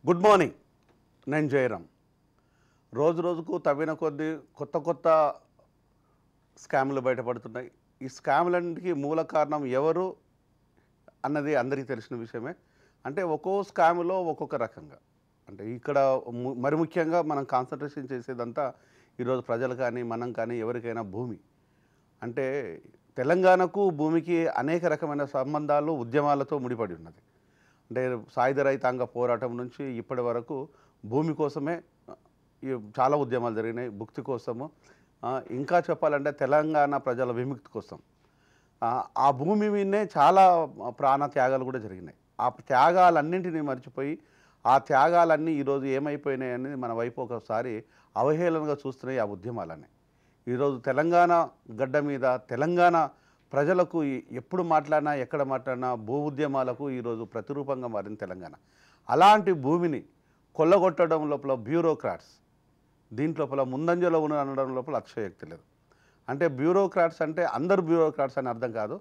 Good morning. నేను జయరాం. రోజు రోజుకు తవ్విన కొద్దీ కొత్త స్కామ్లు బయటపడుతున్నాయి. ఈ స్కామ్లన్నిటికీ మూల కారణం ఎవరు అన్నది అందరికీ తెలిసిన విషయమే. అంటే ఒక్కో స్కామ్లో ఒక్కొక్క రకంగా, అంటే ఇక్కడ మరి ముఖ్యంగా మనం కాన్సన్ట్రేషన్ చేసేదంతా ఈరోజు ప్రజలు కానీ మనం కానీ ఎవరికైనా భూమి. అంటే తెలంగాణకు భూమికి అనేక రకమైన సంబంధాలు ఉద్యమాలతో ముడిపడి ఉన్నది. అంటే సాయుధ రైతాంగ పోరాటం నుంచి ఇప్పటి వరకు భూమి కోసమే చాలా ఉద్యమాలు జరిగినాయి. భుక్తి కోసము, ఇంకా చెప్పాలంటే తెలంగాణ ప్రజల విముక్తి కోసం ఆ భూమి మీదనే చాలా ప్రాణ త్యాగాలు కూడా జరిగినాయి. ఆ త్యాగాలన్నింటినీ మర్చిపోయి ఆ త్యాగాలన్నీ ఈరోజు ఏమైపోయినాయి అనేది మన వైపు ఒకసారి అవహేళనగా చూస్తున్నాయి ఆ ఉద్యమాలన్నీ. ఈరోజు తెలంగాణ గడ్డ మీద తెలంగాణ ప్రజలకు ఎప్పుడు మాట్లాడినా ఎక్కడ మాట్లాడినా భూ ఉద్యమాలకు ఈరోజు ప్రతిరూపంగా మారింది తెలంగాణ. అలాంటి భూమిని కొల్లగొట్టడం లోపల బ్యూరోక్రాట్స్, దీంట్లోపల ముందంజలో ఉన్న అనడం లోపల అతిశయోక్తి లేదు. అంటే బ్యూరోక్రాట్స్ అంటే అందరు బ్యూరోక్రాట్స్ అని అర్థం కాదు.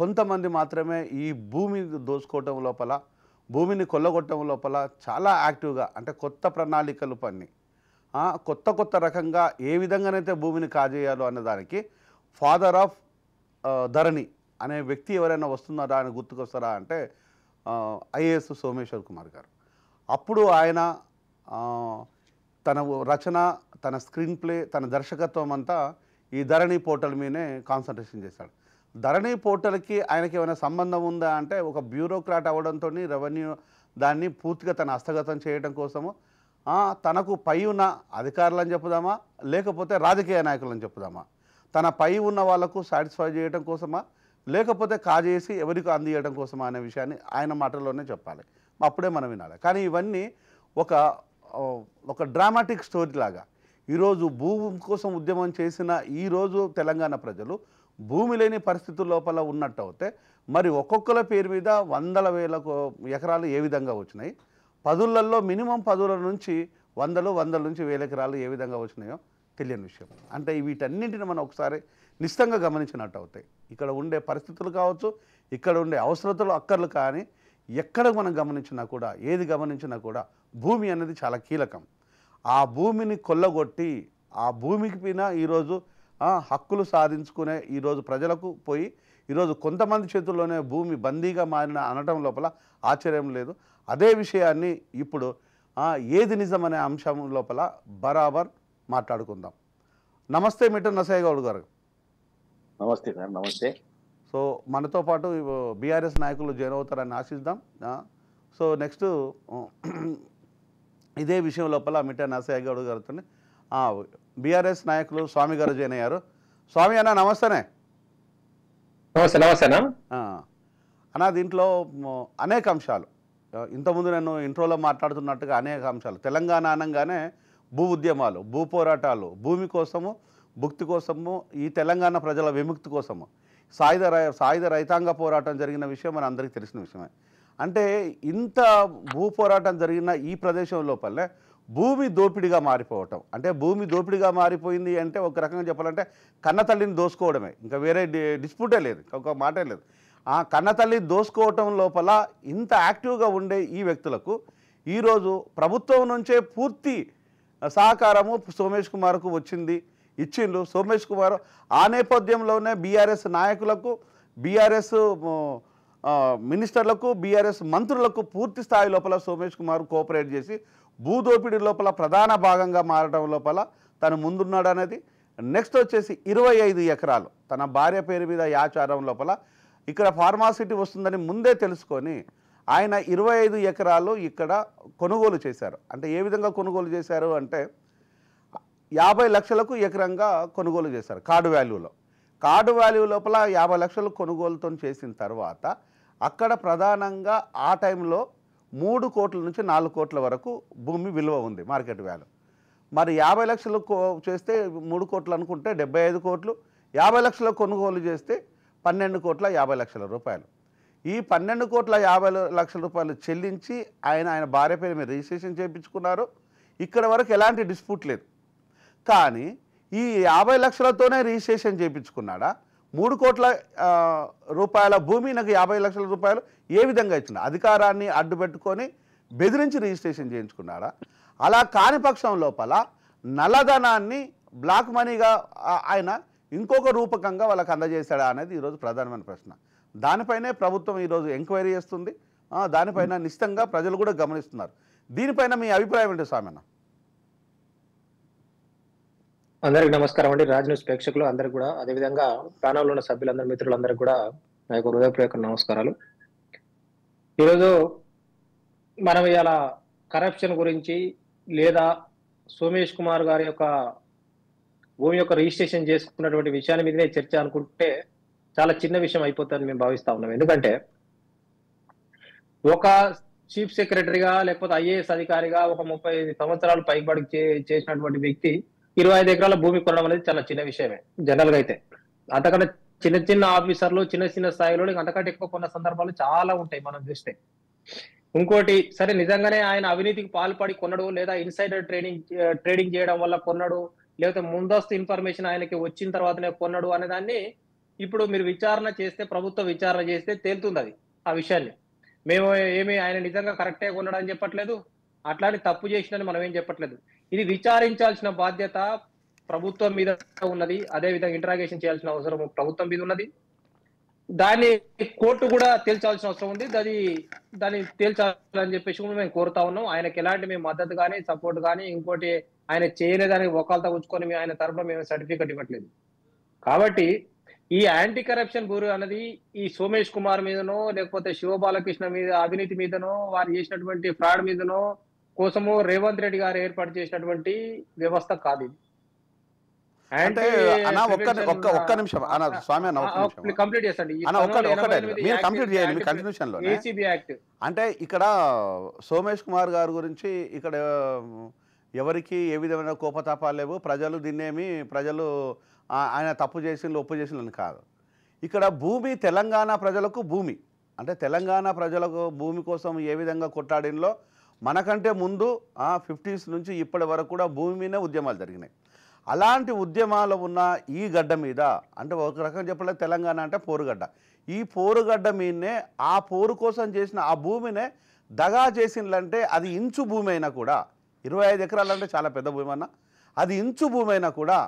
కొంతమంది మాత్రమే ఈ భూమి దోచుకోవటం లోపల, భూమిని కొల్లగొట్టడం లోపల చాలా యాక్టివ్గా, అంటే కొత్త ప్రణాళికలు పన్ని కొత్త రకంగా ఏ విధంగానైతే భూమిని కాజేయాలో అన్నదానికి ఫాదర్ ఆఫ్ ధరణి అనే వ్యక్తి ఎవరైనా వస్తున్నారా అని గుర్తుకొస్తారా అంటే ఐఏఎస్ సోమేశ్వర్ కుమార్ గారు. అప్పుడు ఆయన తన రచన, తన స్క్రీన్ ప్లే, తన దర్శకత్వం అంతా ఈ ధరణి పోర్టల్ మీదనే కాన్సన్ట్రేషన్ చేశాడు. ధరణి పోర్టల్కి ఆయనకి ఏమైనా సంబంధం ఉందా అంటే ఒక బ్యూరోక్రాట్ అవ్వడంతో రెవెన్యూ దాన్ని పూర్తిగా తన హస్తగతం చేయడం కోసము, తనకు పై ఉన్న అధికారులని చెప్పుదామా లేకపోతే రాజకీయ నాయకులని చెప్పుదామా, తన పై ఉన్న వాళ్లకు సాటిస్ఫై చేయడం కోసమా లేకపోతే కాజేసి ఎవరికి అందియడం కోసమా అనే విషయాన్ని ఆయన మాటల్లోనే చెప్పాలి, అప్పుడే మనం వినాలి. కానీ ఇవన్నీ ఒక డ్రామాటిక్ స్టోరీ లాగా ఈరోజు భూమి కోసం ఉద్యమం చేసిన ఈరోజు తెలంగాణ ప్రజలు భూమి లేని పరిస్థితుల లోపల ఉన్నట్టు అయితే మరి ఒక్కొక్కల పేరు మీద వందల వేల ఎకరాలు ఏ విధంగా వచ్చినాయి, పదులలో మినిమం 10 నుంచి 100 నుంచి 1000 ఎకరాలు ఏ విధంగా వచ్చినాయో తెలియని విషయం. అంటే వీటన్నింటిని మనం ఒకసారి నిశ్చితంగా గమనించినట్టు అవుతాయి. ఇక్కడ ఉండే పరిస్థితులు కావచ్చు, ఇక్కడ ఉండే అవసరతలు అక్కర్లు, కానీ ఎక్కడ మనం గమనించినా కూడా, ఏది గమనించినా కూడా భూమి అనేది చాలా కీలకం. ఆ భూమిని కొల్లగొట్టి ఆ భూమికి పైన ఈరోజు హక్కులు సాధించుకునే ఈరోజు ప్రజలకు పోయి ఈరోజు కొంతమంది చేతుల్లోనే భూమి బందీగా మారిన అనటం లోపల ఆశ్చర్యం లేదు. అదే విషయాన్ని ఇప్పుడు ఏది నిజం అనే అంశం లోపల బరాబర్ మాట్లాడుకుందాం. నమస్తే మిట్టన్ నరసయ్య గౌడ్ గారు. నమస్తే సార్. నమస్తే. సో మనతో పాటు బీఆర్ఎస్ నాయకులు జాయిన్ అవుతారని ఆశిద్దాం. సో నెక్స్ట్ ఇదే విషయం లోపల మిట్టన్ నరసయ్య గౌడ్ గారితో బీఆర్ఎస్ నాయకులు స్వామి గారు జాయిన్ అయ్యారు. స్వామి అన్న నమస్తేనే. నమస్తేనా అన్న, దీంట్లో అనేక అంశాలు, ఇంతకుముందు నేను ఇంట్రోలో మాట్లాడుతున్నట్టుగా అనేక అంశాలు. తెలంగాణ అనగానే భూ ఉద్యమాలు, భూ పోరాటాలు, భూమి కోసము, భుక్తి కోసము, ఈ తెలంగాణ ప్రజల విముక్తి కోసము సాయుధ రైతాంగ పోరాటం జరిగిన విషయం మన అందరికీ తెలిసిన విషయమే. అంటే ఇంత భూ పోరాటం జరిగిన ఈ ప్రదేశం లోపలే భూమి దోపిడిగా మారిపోవటం, అంటే భూమి దోపిడిగా మారిపోయింది అంటే ఒక రకంగా చెప్పాలంటే కన్నతల్లిని దోసుకోవడమే, ఇంకా వేరే డిస్ప్యూటే లేదు, ఒక మాటే లేదు. ఆ కన్నతల్లి దోసుకోవటం లోపల ఇంత యాక్టివ్గా ఉండే ఈ వ్యక్తులకు ఈరోజు ప్రభుత్వం నుంచే పూర్తి సహకారము సోమేష్ కుమార్కు ఇచ్చిండ్రు. సోమేష్ కుమార్ ఆ నేపథ్యంలోనే బీఆర్ఎస్ నాయకులకు, బీఆర్ఎస్ మినిస్టర్లకు, బీఆర్ఎస్ మంత్రులకు పూర్తి స్థాయి లోపల సోమేష్ కుమార్ కోఆపరేట్ చేసి భూదోపిడీ లోపల ప్రధాన భాగంగా మారడం లోపల తను ముందున్నాడు అనేది. నెక్స్ట్ వచ్చేసి 25 ఎకరాలు తన భార్య పేరు మీద యాచారం లోపల ఇక్కడ ఫార్మాసిటీ వస్తుందని ముందే తెలుసుకొని ఆయన 25 ఎకరాలు ఇక్కడ కొనుగోలు చేశారు. అంటే ఏ విధంగా కొనుగోలు చేశారు అంటే 50 లక్షలకు ఎకరంగా కొనుగోలు చేశారు. కార్డు వాల్యూ లోపల 50 లక్షలు కొనుగోలుతో చేసిన తర్వాత అక్కడ ప్రధానంగా ఆ టైంలో 3 కోట్ల నుంచి 4 కోట్ల వరకు భూమి విలువ ఉంది, మార్కెట్ వాల్యూ. మరి 50 లక్షలు చేస్తే 3 కోట్లు అనుకుంటే 75 కోట్లు, 50 లక్షలు కొనుగోలు చేస్తే 12 కోట్ల 50 లక్షల రూపాయలు. ఈ 12 కోట్ల 50 లక్షల రూపాయలు చెల్లించి ఆయన భార్య పేరు మీద రిజిస్ట్రేషన్ చేయించుకున్నారు. ఇక్కడ వరకు ఎలాంటి డిస్ప్యూట్ లేదు. కానీ ఈ 50 లక్షలతోనే రిజిస్ట్రేషన్ చేయించుకున్నాడా, 3 కోట్ల రూపాయల భూమి నాకు 50 లక్షల రూపాయలు ఏ విధంగా ఇచ్చిన అధికారాన్ని అడ్డుపెట్టుకొని బెదిరించి రిజిస్ట్రేషన్ చేయించుకున్నాడా? అలా కాని పక్షం లోపల నల్లధనాన్ని బ్లాక్ మనీగా ఆయన ఇంకొక రూపకంగా వాళ్ళకి అందజేశాడా అనేది ఈరోజు ప్రధానమైన ప్రశ్న. దానిపైనే ప్రభుత్వం ఈరోజు ఎంక్వైరీ చేస్తుంది. దానిపైన నిశ్చితంగా ప్రజలు కూడా గమనిస్తున్నారు. దీనిపైన మీ అభిప్రాయం ఏంటి స్వామన్న? అందరికి నమస్కారం అండి. రాజ్ న్యూస్ ప్రేక్షకులు అందరికి కూడా, అదేవిధంగా ప్యానల్లో ఉన్న సభ్యులందరూ మిత్రులందరికీ కూడా నా యొక్క హృదయపూర్వక నమస్కారాలు. ఈరోజు మనం ఇలా కరప్షన్ గురించి లేదా సోమేష్ కుమార్ గారి యొక్క భూమి యొక్క రిజిస్ట్రేషన్ చేసుకున్నటువంటి విషయాన్ని మీదనే చర్చ అనుకుంటే చాలా చిన్న విషయం అయిపోతుందని మేము భావిస్తా ఉన్నాం. ఎందుకంటే ఒక చీఫ్ సెక్రటరీగా లేకపోతే ఐఏఎస్ అధికారిగా ఒక 30 సంవత్సరాలు పైబడి చేసినటువంటి వ్యక్తి 25 ఎకరాల భూమి కొనడం అనేది చాలా చిన్న విషయమే జనరల్ గా. అయితే అంతకంటే చిన్న చిన్న ఆఫీసర్లు చిన్న చిన్న స్థాయిలో అంతకంటే ఎక్కువ కొన్న సందర్భాలు చాలా ఉంటాయి మనం చూస్తే. ఇంకోటి, సరే నిజంగానే ఆయన అవినీతికి పాల్పడి కొన్నాడు, లేదా ఇన్సైడర్ ట్రేడింగ్ చేయడం వల్ల కొన్నాడు, లేకపోతే ముందస్తు ఇన్ఫర్మేషన్ ఆయనకి వచ్చిన తర్వాతనే కొన్నాడు అనే దాన్ని ఇప్పుడు మీరు విచారణ చేస్తే, ప్రభుత్వ విచారణ చేస్తే తేలుతుంది అది ఆ విషయాన్ని. మేము ఆయన నిజంగా కరెక్టే కొన్నాడు అని చెప్పట్లేదు, అట్లాంటి తప్పు చేసినని మనం ఏం చెప్పట్లేదు. ఇది విచారించాల్సిన బాధ్యత ప్రభుత్వం మీద ఉన్నది. అదే విధంగా ఇంటరాగేషన్ చేయాల్సిన అవసరం ప్రభుత్వం మీద ఉన్నది. దాన్ని కోర్టు కూడా తేల్చాల్సిన అవసరం ఉంది. దాన్ని తేల్చాలని చెప్పేసి కూడా మేము కోరుతా ఉన్నాం. ఆయనకి ఎలాంటి మేము మద్దతు కానీ సపోర్ట్ కానీ ఇంకోటి ఆయన చేయలేదని ఒకళ్ళతో ఉంచుకొని ఆయన తరఫున మేము సర్టిఫికెట్ ఇవ్వట్లేదు. కాబట్టి ఈ యాంటీ కరప్షన్ బ్యూరో అనేది ఈ సోమేష్ కుమార్ మీదనో లేకపోతే శివబాలకృష్ణ మీద అవినీతి మీదనో వారు చేసినటువంటి ఫ్రాడ్ మీదనో కోసము రేవంత్ రెడ్డి గారు ఏర్పాటు చేసినటువంటి వ్యవస్థ కాదు ఇది. ఒక్క నిమిషం స్వామి అన్న, కంప్లీట్ చేస్తండి. ఏసీబీ యాక్ట్ అంటే ఇక్కడ సోమేష్ కుమార్ గారి గురించి ఇక్కడ ఎవరికి ఏ విధమైన కోపతాపాలు లేవు. ప్రజలు దీన్నేమి ఆయన తప్పు చేసిండు ఒప్పు చేసిందని కాదు. ఇక్కడ భూమి తెలంగాణ ప్రజలకు భూమి అంటే తెలంగాణ ప్రజలకు భూమి కోసం ఏ విధంగా కొట్లాడినలో మనకంటే ముందు 50s నుంచి ఇప్పటి వరకు కూడా భూమి మీదే ఉద్యమాలు జరిగినాయి. అలాంటి ఉద్యమాలు ఉన్న ఈ గడ్డ మీద అంటే ఒక రకంగా చెప్పలేదు, తెలంగాణ అంటే పోరుగడ్డ. ఈ పోరుగడ్డ మీదనే ఆ పోరు కోసం చేసిన ఆ భూమినే దగా చేసిందంటే అది ఇంచు భూమి అయినా కూడా 25 ఎకరాలు అంటే చాలా పెద్ద భూమి అన్న, అది ఇంచు భూమి అయినా కూడా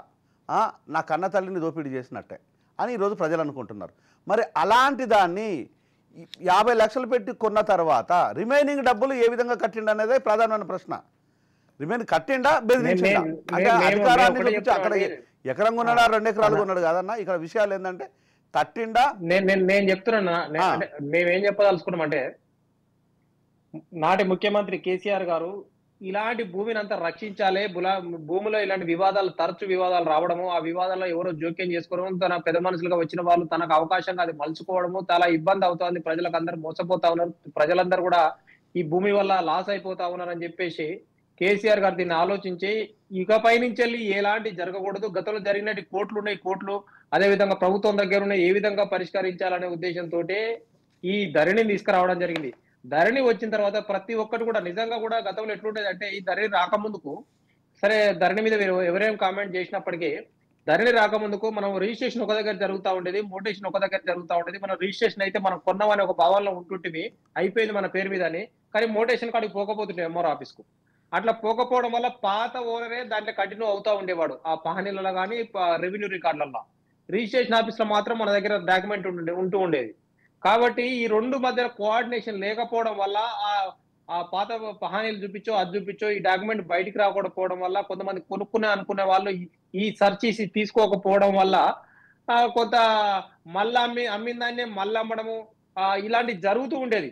నా కన్న తల్లిని దోపిడీ చేసినట్టే అని ఈరోజు ప్రజలు అనుకుంటున్నారు. మరి అలాంటి దాన్ని 50 లక్షలు పెట్టి కొన్న తర్వాత రిమైనింగ్ డబ్బులు ఏ విధంగా కట్టిండు అనేది ప్రధానమైన ప్రశ్న. రిమైనింగ్ కట్టిండా బెదిరించిండా? అంటే అధికారాన్ని చూపించి అక్కడ ఎకరం కొన్నాడా 2 ఎకరాలు కొన్నాడు కాదన్నా. ఇక్కడ విషయాలు ఏంటంటే కట్టిండా. నేను చెప్తున్నా, మేమేం చెప్పదలుచుకున్నామంటే నాటి ముఖ్యమంత్రి కేసీఆర్ గారు ఇలాంటి భూమిని అంతా రక్షించాలి, భూమిలో ఇలాంటి తరచు వివాదాలు రావడము, ఆ వివాదాల్లో ఎవరో జోక్యం చేసుకోవడం, తన పెద్ద మనుషులుగా వచ్చిన వాళ్ళు తనకు అవకాశంగా అది మలుచుకోవడము చాలా ఇబ్బంది అవుతుంది, ప్రజలకు అందరూ మోసపోతా ఉన్నారు, ప్రజలందరూ కూడా ఈ భూమి వల్ల లాస్ అయిపోతా ఉన్నారని చెప్పేసి కేసీఆర్ గారు దీన్ని ఆలోచించి ఇకపై నుంచి వెళ్ళి ఎలాంటి జరగకూడదు, గతంలో జరిగినట్టు కోట్లు అదేవిధంగా ప్రభుత్వం దగ్గర ఉన్న ఏ విధంగా పరిష్కరించాలనే ఉద్దేశంతో ఈ ధరణిని తీసుకురావడం జరిగింది. ధరణి వచ్చిన తర్వాత ప్రతి ఒక్కటి కూడా నిజంగా కూడా గతంలో ఎట్లుంటది అంటే ఈ ధరణి రాకముందుకు, సరే ధరణి మీద ఎవరేం కామెంట్ చేసినప్పటికీ ధరణి రాకముందుకు మనం రిజిస్ట్రేషన్ ఒక దగ్గర జరుగుతూ ఉండేది, మోటేషన్ ఒక దగ్గర జరుగుతూ ఉండేది. మనం రిజిస్ట్రేషన్ అయితే మనం కొన్నామని ఒక భావనలో ఉంటుంటివి, అయిపోయింది మన పేరు మీద అని. కానీ మోటేషన్ కాడికి పోకపోతుండే ఎంఆర్ ఆఫీస్ కు. అట్లా పోకపోవడం వల్ల పాత ఓనరే దాంట్లో కంటిన్యూ అవుతా ఉండేవాడు ఆ పహనీలలో కానీ రెవెన్యూ రికార్డులలో. రిజిస్ట్రేషన్ ఆఫీస్ లో మాత్రం మన దగ్గర డాక్యుమెంట్ ఉంటూ ఉండేది. కాబట్టి ఈ రెండు మధ్య కోఆర్డినేషన్ లేకపోవడం వల్ల ఆ పాత పహానీలు చూపించో అది చూపించో ఈ డాక్యుమెంట్ బయటికి రాకపోవడం వల్ల కొంతమంది అనుకునే వాళ్ళు ఈ సర్చ్ తీసుకోకపోవడం వల్ల కొంత మళ్ళా అమ్మిన దాన్ని మళ్ళీ అమ్మడము ఇలాంటి జరుగుతూ ఉండేది.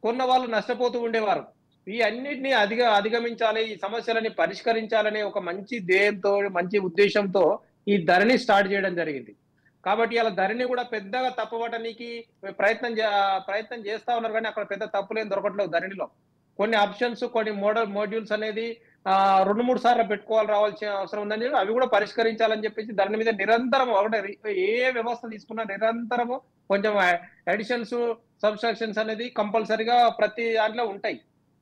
కొన్న వాళ్ళు నష్టపోతూ ఉండేవారు. ఈ అన్నిటిని అధిగమించాలి, ఈ సమస్యలని పరిష్కరించాలనే ఒక మంచి ధ్యేయంతో మంచి ఉద్దేశంతో ఈ ధరణి స్టార్ట్ చేయడం జరిగింది. కాబట్టి అలా ధరణి కూడా పెద్దగా తప్పవటానికి ప్రయత్నం చేస్తా ఉన్నారు, కానీ అక్కడ పెద్ద తప్పులేం దొరకట్లేదు. ధరణిలో కొన్ని ఆప్షన్స్ కొన్ని మోడ్యూల్స్ అనేది 2-3 సార్లు రావాల్సిన అవసరం ఉందని చెప్పి అవి కూడా పరిష్కరించాలని చెప్పేసి ధరణి మీద నిరంతరం ఒకటే ఏ వ్యవస్థ తీసుకున్నా నిరంతరము కొంచెం అడిషన్స్ సబ్స్ట్రాక్షన్స్ అనేది కంపల్సరీగా ప్రతి దాంట్లో ఉంటాయి.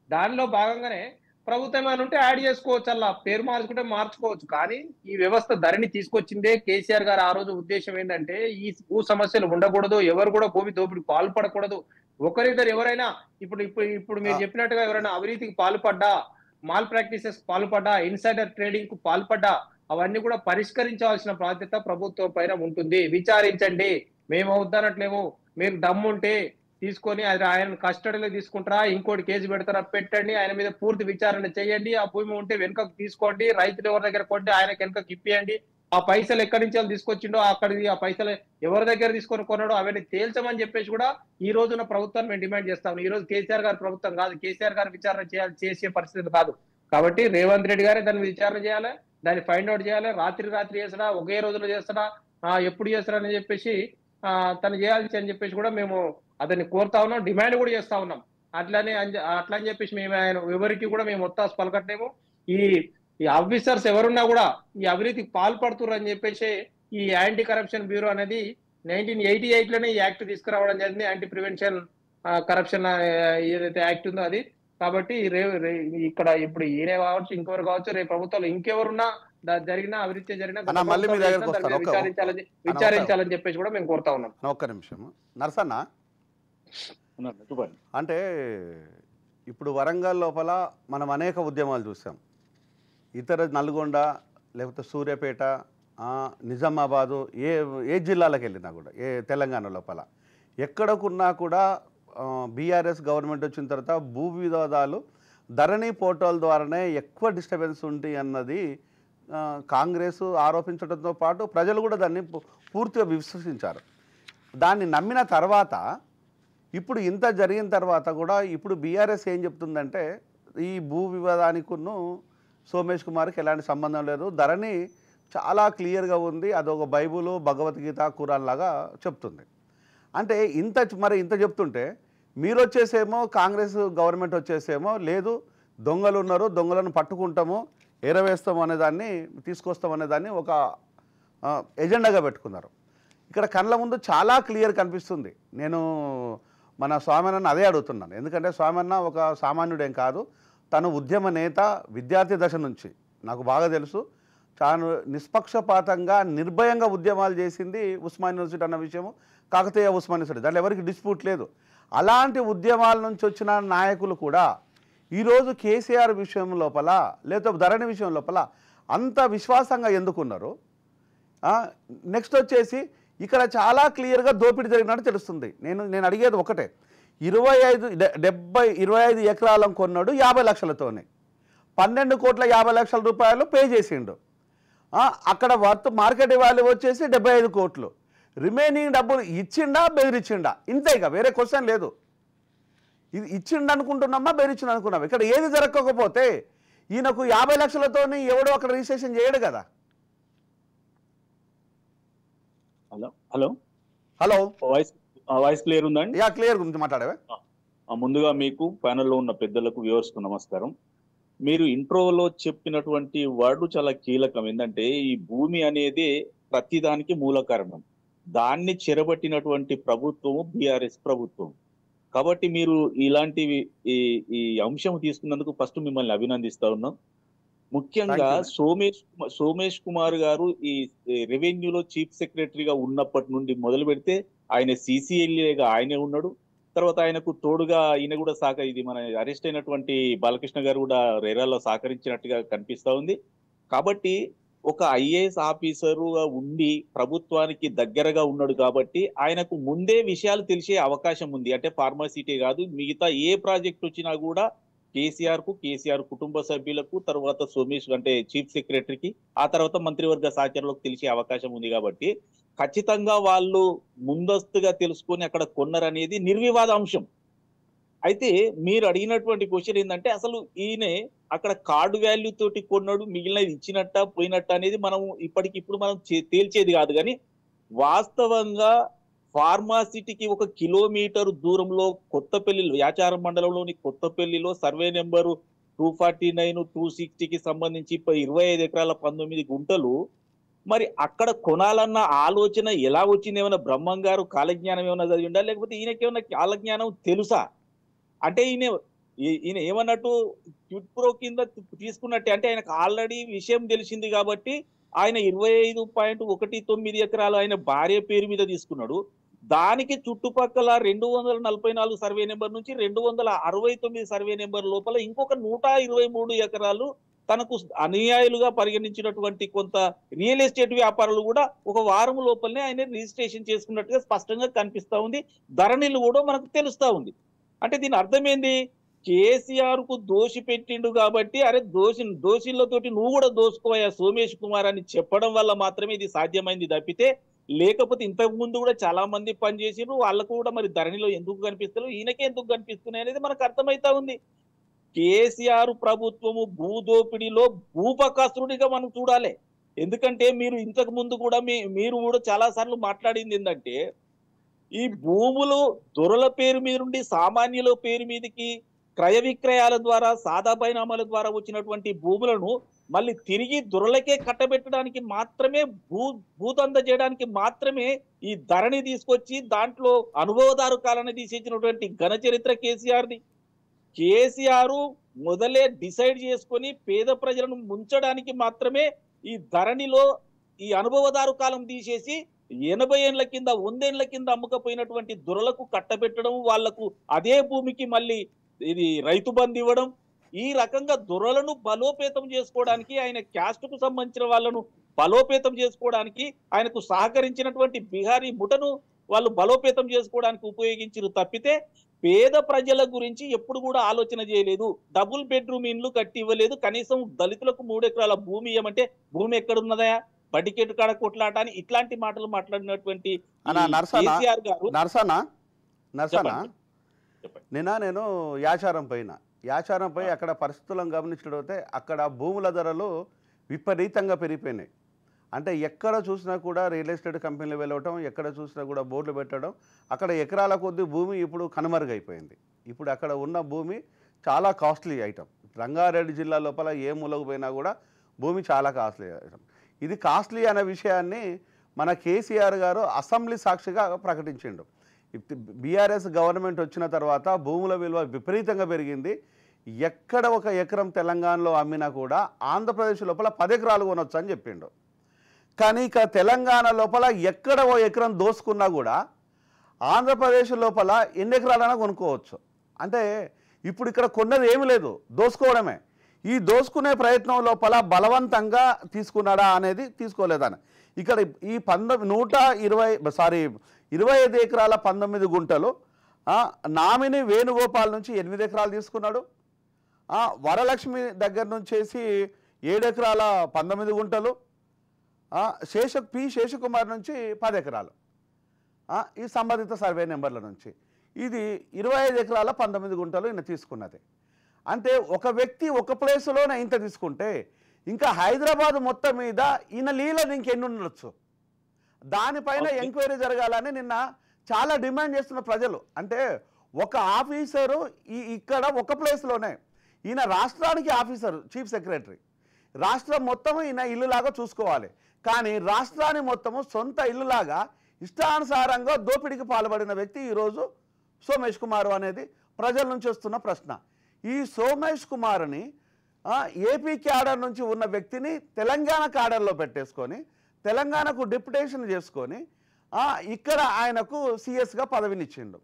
దానిలో భాగంగానే ప్రభుత్వం ఏమైనా ఉంటే యాడ్ చేసుకోవచ్చు, అలా పేరు మార్చుకుంటే మార్చుకోవచ్చు. కానీ ఈ వ్యవస్థ ధరణి తీసుకొచ్చిందే కేసీఆర్ గారు. ఆ రోజు ఉద్దేశం ఏంటంటే ఈ భూ సమస్యలు ఉండకూడదు, ఎవరు కూడా భూమి దోపిడీ పాల్పడకూడదు. ఒకరిద్దరు ఎవరైనా ఇప్పుడు ఇప్పుడు ఇప్పుడు మీరు చెప్పినట్టుగా ఎవరైనా అవినీతికి పాల్పడ్డా, మాల్ ప్రాక్టీసెస్ పాల్పడ్డా, ఇన్సైడర్ ట్రేడింగ్ కు పాల్పడ్డా అవన్నీ కూడా పరిష్కరించాల్సిన బాధ్యత ప్రభుత్వం పైన ఉంటుంది. విచారించండి, మేము వద్దనట్లేము. మీరు దమ్ముంటే తీసుకొని అది ఆయన కస్టడీలో తీసుకుంటారా, ఇంకోటి కేసు పెడతారా, పెట్టండి. ఆయన మీద పూర్తి విచారణ చేయండి. ఆ భూమి ఉంటే వెనుకకు తీసుకోండి. రైతులు ఎవరి దగ్గర కొంటే ఆయనకి వెనుకకు ఇప్పియండి. ఆ పైసలు ఎక్కడి నుంచి వాళ్ళు తీసుకొచ్చిండో అక్కడికి ఆ పైసలు ఎవరి దగ్గర తీసుకొని కొన్నాడో అవన్నీ తేల్చమని చెప్పేసి కూడా ఈ రోజున ప్రభుత్వాన్ని మేము డిమాండ్ చేస్తాం. ఈ రోజు కేసీఆర్ గారి ప్రభుత్వం కాదు, కేసీఆర్ గారు విచారణ చేసే పరిస్థితి కాదు. కాబట్టి రేవంత్ రెడ్డి గారే దాన్ని విచారణ చేయాలి, దాన్ని ఫైండ్ అవుట్ చేయాలి. రాత్రి చేస్తాడా, ఒకే రోజులో చేస్తాడా, ఎప్పుడు చేస్తాడా అని చెప్పేసి తను చేయాల్సి అని చెప్పేసి కూడా మేము అతన్ని కోరుతా ఉన్నాం, డిమాండ్ కూడా చేస్తా ఉన్నాం. అట్లా అని చెప్పేసి మేము ఆయన ఎవరికి కూడా మేము ఒత్తాసు పలకట్లేము. ఈ ఆఫీసర్స్ ఎవరున్నా కూడా ఈ అవినీతికి పాల్పడుతున్నారు అని చెప్పేసి ఈ యాంటీ కరప్షన్ బ్యూరో అనేది 1988 లోనే ఈ యాక్ట్ తీసుకురావడం జరిగింది. యాంటీ ప్రివెన్షన్ కరప్షన్ ఏదైతే యాక్ట్ ఉందో అది. కాబట్టి ఇక్కడ ఇప్పుడు ఈయన కావచ్చు, ఇంకెవరు కావచ్చు, రేపు ప్రభుత్వంలో ఇంకెవరున్నా జరిగినా అవినీతి జరిగినా విచారించాలని చెప్పేసి కూడా మేము కోరుతా ఉన్నాం. ఒక్క నిమిషం నరసన్న, అంటే ఇప్పుడు వరంగల్ లోపల మనం అనేక ఉద్యమాలు చూసాం. ఇతర నల్గొండ లేకపోతే సూర్యాపేట, నిజామాబాదు, ఏ జిల్లాలకు వెళ్ళినా కూడా, ఏ తెలంగాణ లోపల ఎక్కడకున్నా కూడా బీఆర్ఎస్ గవర్నమెంట్ వచ్చిన తర్వాత భూ వివాదాలు ధరణి పోర్టల్ ద్వారానే ఎక్కువ డిస్టర్బెన్స్ ఉంది అన్నది కాంగ్రెస్ ఆరోపించడంతో పాటు ప్రజలు కూడా దాన్ని పూర్తిగా విశ్వసించారు. దాన్ని నమ్మిన తర్వాత ఇప్పుడు ఇంత జరిగిన తర్వాత కూడా ఇప్పుడు బీఆర్ఎస్ ఏం చెప్తుందంటే ఈ భూ వివాదానికును సోమేష్ కుమార్కి ఎలాంటి సంబంధం లేదు, ధరణి చాలా క్లియర్గా ఉంది, అదొక బైబుల్, భగవద్గీత, ఖురాన్ లాగా చెప్తుంది. అంటే ఇంత చెప్తుంటే మీరు వచ్చేసేమో కాంగ్రెస్ గవర్నమెంట్ వచ్చేసేమో లేదు దొంగలు ఉన్నారు, దొంగలను పట్టుకుంటాము, ఎరవేస్తాము అనేదాన్ని తీసుకొస్తాం అనేదాన్ని ఒక ఎజెండాగా పెట్టుకున్నారు. ఇక్కడ కళ్ళ ముందు చాలా క్లియర్ కనిపిస్తుంది. నేను మన స్వామినన్న అదే అడుగుతున్నాను. ఎందుకంటే స్వామిన్న ఒక సామాన్యుడేం కాదు, తను ఉద్యమ నేత, విద్యార్థి దశ నుంచి నాకు బాగా తెలుసు. తాను నిష్పక్షపాతంగా నిర్భయంగా ఉద్యమాలు చేసింది ఉస్మాన్ యూనివర్సిటీ అన్న విషయము, కాకతీయ ఉస్మాన్ యూనివర్సిటీ, దాంట్లో ఎవరికి డిస్ప్యూట్ లేదు. అలాంటి ఉద్యమాల నుంచి వచ్చిన నాయకులు కూడా ఈరోజు కేసీఆర్ విషయం లోపల లేకపోతే ధరణి విషయం లోపల అంత విశ్వాసంగా ఎందుకున్నారు? నెక్స్ట్ వచ్చేసి ఇక్కడ చాలా క్లియర్గా దోపిడీ జరిగినట్టు తెలుస్తుంది. నేను అడిగేది ఒకటే, 25 ఎకరాలను కొన్నాడు 50 లక్షలతోనే, 12 కోట్ల 50 లక్షల రూపాయలు పే చేసిండు. అక్కడ వర్త్ మార్కెట్ వాల్యూ వచ్చేసి 75 కోట్లు. రిమైనింగ్ డబ్బులు ఇచ్చిండా బెదిరించిండా? ఇంతే, ఇక వేరే క్వశ్చన్ లేదు. ఇది ఇచ్చిండు అనుకుంటున్నామా బెదిరించిండు అనుకున్నామా? ఇక్కడ ఏది జరగకపోతే ఈయనకు 50 లక్షలతోని ఎవడో అక్కడ రిజిస్ట్రేషన్ చేయడు కదా. Hello hello hello, voice clear ఉందండి? క్లియర్ గురించి మాట్లాడవే. ముందుగా మీకు ప్యానెల్లో ఉన్న పెద్దలకు వ్యూవర్స్కు నమస్కారం. మీరు ఇంట్రోలో చెప్పినటువంటి వర్డ్ చాలా కీలకం. ఏంటంటే ఈ భూమి అనేది ప్రతిదానికి మూల కారణం. దాన్ని చెరబట్టినటువంటి ప్రభుత్వము బీఆర్ఎస్ ప్రభుత్వం. కాబట్టి మీరు ఇలాంటివి ఈ అంశం తీసుకున్నందుకు ఫస్ట్ మిమ్మల్ని అభినందిస్తా ఉన్నాం. ముఖ్యంగా సోమేష్ కుమార్ గారు ఈ రెవెన్యూలో చీఫ్ సెక్రటరీగా ఉన్నప్పటి నుండి మొదలు పెడితే ఆయన CCLAగా ఆయనే ఉన్నాడు. తర్వాత ఆయనకు తోడుగా ఈయన కూడా ఇది మన అరెస్ట్ అయినటువంటి బాలకృష్ణ గారు కూడా రేరాల్లో సహకరించినట్టుగా కనిపిస్తా ఉంది. కాబట్టి ఒక IAS ఆఫీసరుగా ఉండి ప్రభుత్వానికి దగ్గరగా ఉన్నాడు కాబట్టి ఆయనకు ముందే విషయాలు తెలిసే అవకాశం ఉంది. అంటే ఫార్మాసిటీ కాదు, మిగతా ఏ ప్రాజెక్ట్ వచ్చినా కూడా కేసీఆర్ కుటుంబ సభ్యులకు, తర్వాత సోమేష్ అంటే చీఫ్ సెక్రటరీకి, ఆ తర్వాత మంత్రివర్గ సహచరులకు తెలిసే అవకాశం ఉంది. కాబట్టి ఖచ్చితంగా వాళ్ళు ముందస్తుగా తెలుసుకొని అక్కడ కొన్నారనేది నిర్వివాద అంశం. అయితే మీరు అడిగినటువంటి క్వశ్చన్ ఏంటంటే అసలు ఈయన అక్కడ కార్డు వాల్యూ తోటి కొన్నాడు, మిగిలినది ఇచ్చినట్ట పోయినట్ట అనేది మనం ఇప్పటికిప్పుడు మనం తేల్చేది కాదు. కానీ వాస్తవంగా ఫార్మాసిటీకి 1 కిలోమీటర్ దూరంలో కొత్తపల్లి, యాచారం మండలంలోని కొత్తపల్లిలో సర్వే నెంబరు 249, 260కి సంబంధించి 25 ఎకరాల 19 గుంటలు మరి అక్కడ కొనాలన్న ఆలోచన ఎలా వచ్చింది? ఏమైనా బ్రహ్మం గారు కాలజ్ఞానం ఏమైనా చదివిందా, లేకపోతే ఈయనకేమైనా కాలజ్ఞానం తెలుసా? అంటే ఈయన ఈయన ఏమన్నట్టు క్విడ్ ప్రో కింద తీసుకున్నట్టే, అంటే ఆయనకు ఆల్రెడీ విషయం తెలిసింది కాబట్టి ఆయన 25.19 ఎకరాలు ఆయన భార్య పేరు మీద తీసుకున్నాడు. దానికి చుట్టుపక్కల 244 సర్వే నెంబర్ నుంచి 269 సర్వే నెంబర్ లోపల ఇంకొక 123 ఎకరాలు తనకు అనుయాయులుగా పరిగణించినటువంటి కొంత రియల్ ఎస్టేట్ వ్యాపారులు కూడా ఒక వారం లోపలనే ఆయన రిజిస్ట్రేషన్ చేసుకున్నట్టుగా స్పష్టంగా కనిపిస్తా ఉంది. ధరణిలు కూడా మనకు తెలుస్తా ఉంది. అంటే దీని అర్థం ఏంది? కేసీఆర్ కు దోషి పెట్టిండు కాబట్టి అరే దోషులతోటి నువ్వు కూడా దోసుకోవయ్యా సోమేష్ కుమార్ అని చెప్పడం వల్ల మాత్రమే ఇది సాధ్యమైంది తప్పితే, లేకపోతే ఇంతకు ముందు కూడా చాలా మంది పనిచేసిండ్రు, వాళ్ళకు కూడా మరి ధరణిలో ఎందుకు కనిపిస్తారు, ఈయనకే ఎందుకు కనిపిస్తున్నాయి అనేది మనకు అర్థమైతా ఉంది. కేసీఆర్ ప్రభుత్వము భూదోపిడిలో భూపకాసురుడిగా మనం చూడాలి. ఎందుకంటే మీరు ఇంతకు ముందు కూడా మీరు కూడా చాలా సార్లు మాట్లాడింది ఏంటంటే, ఈ భూములు దొరల పేరు మీద నుండి సామాన్యుల పేరు మీదకి క్రయ విక్రయాల ద్వారా సాదా బైనామాల ద్వారా వచ్చినటువంటి భూములను మళ్ళీ తిరిగి దొరలకే కట్టబెట్టడానికి మాత్రమే భూదంద చేయడానికి మాత్రమే ఈ ధరణి తీసుకొచ్చి దాంట్లో అనుభవదారు కాలాన్ని తీసేసినటువంటి ఘన చరిత్ర కేసీఆర్ది. కేసీఆర్ మొదలే డిసైడ్ చేసుకొని పేద ప్రజలను ముంచడానికి మాత్రమే ఈ ధరణిలో ఈ అనుభవదారు కాలం తీసేసి 80 ఏళ్ల కింద 100 ఏళ్ల కింద అమ్ముకపోయినటువంటి దొరలకు కట్టబెట్టడం, వాళ్లకు అదే భూమికి మళ్ళీ ఇది రైతు బంధు ఇవ్వడం, ఈ రకంగా దొరలను బలోపేతం చేసుకోవడానికి, ఆయన క్యాస్ట్ కు సంబంధించిన వాళ్ళను బలోపేతం చేసుకోవడానికి, ఆయనకు సహకరించినటువంటి బిహారీ ముఠను వాళ్ళు బలోపేతం చేసుకోవడానికి ఉపయోగించారు తప్పితే పేద ప్రజల గురించి ఎప్పుడు కూడా ఆలోచన చేయలేదు. డబుల్ బెడ్రూమ్ ఇండ్లు కట్టి ఇవ్వలేదు. కనీసం దళితులకు 3 ఎకరాల భూమి ఇవ్వమంటే భూమి ఎక్కడున్నదా, బడికెట్టు కాడ కొట్లాట అని ఇట్లాంటి మాటలు మాట్లాడినటువంటి కేసీఆర్ గారు. నిన్న నేను యాచారం పోయి అక్కడ పరిస్థితులను గమనించకపోతే అక్కడ భూముల ధరలు విపరీతంగా పెరిగిపోయినాయి. అంటే ఎక్కడ చూసినా కూడా రియల్ ఎస్టేట్ కంపెనీలు వెళ్ళవటం, ఎక్కడ చూసినా కూడా బోర్డులు పెట్టడం, అక్కడ ఎకరాల కొద్ది భూమి ఇప్పుడు కనుమరుగైపోయింది. ఇప్పుడు అక్కడ ఉన్న భూమి చాలా కాస్ట్లీ ఐటమ్. రంగారెడ్డి జిల్లా లోపల ఏ మూలకు పోయినా కూడా భూమి చాలా కాస్ట్లీ ఐటమ్. ఇది కాస్ట్లీ అనే విషయాన్ని మన కేసీఆర్ గారు అసెంబ్లీ సాక్షిగా ప్రకటించిండు. బీఆర్ఎస్ గవర్నమెంట్ వచ్చిన తర్వాత భూముల విలువ విపరీతంగా పెరిగింది. ఎక్కడ ఒక ఎకరం తెలంగాణలో అమ్మినా కూడా ఆంధ్రప్రదేశ్ లోపల 10 ఎకరాలు కొనొచ్చు అని చెప్పిండు. కానీ ఇక తెలంగాణ లోపల ఎక్కడ ఓ ఎకరం దోసుకున్నా కూడా ఆంధ్రప్రదేశ్ లోపల ఎన్ని ఎకరాలైనా కొనుక్కోవచ్చు. అంటే ఇప్పుడు ఇక్కడ కొన్నది ఏమీ లేదు, దోసుకోవడమే. ఈ దోసుకునే ప్రయత్నం లోపల బలవంతంగా తీసుకున్నాడా అనేది తీసుకోలేదని ఇక్కడ ఈ 25 ఎకరాల 19 గుంటలు నామిని వేణుగోపాల్ నుంచి 8 ఎకరాలు తీసుకున్నాడు. వరలక్ష్మి దగ్గర నుంచేసి 7 ఎకరాల 19 గుంటలు, శేషకుమార్ నుంచి 10 ఎకరాలు ఈ సంబంధిత సర్వే నెంబర్ల నుంచి. ఇది 25 ఎకరాల 19 గుంటలు ఈయన తీసుకున్నది. అంటే ఒక వ్యక్తి ఒక ప్లేస్లోనే ఇంత తీసుకుంటే ఇంకా హైదరాబాద్ మొత్తం మీద ఈయన లీలను ఇంకెన్ని ఉండొచ్చు. దానిపైన ఎంక్వైరీ జరగాలని నిన్న చాలా డిమాండ్ చేస్తున్న ప్రజలు. అంటే ఒక ఆఫీసరు ఇక్కడ ఒక ప్లేస్లోనే, ఈయన రాష్ట్రానికి ఆఫీసరు, చీఫ్ సెక్రటరీ, రాష్ట్రం మొత్తం ఈయన ఇల్లులాగా చూసుకోవాలి. కానీ రాష్ట్రాన్ని మొత్తము సొంత ఇల్లులాగా ఇష్టానుసారంగా దోపిడీకి పాల్పడిన వ్యక్తి ఈరోజు సోమేష్ కుమార్ అనేది ప్రజల నుంచి వస్తున్న ప్రశ్న. ఈ సోమేష్ కుమార్ని ఏపీ క్యాడర్ నుంచి ఉన్న వ్యక్తిని తెలంగాణ క్యాడర్లో పెట్టేసుకొని తెలంగాణకు డిప్యుటేషన్ చేసుకొని ఇక్కడ ఆయనకు సిఎస్గా పదవినిచ్చిండు.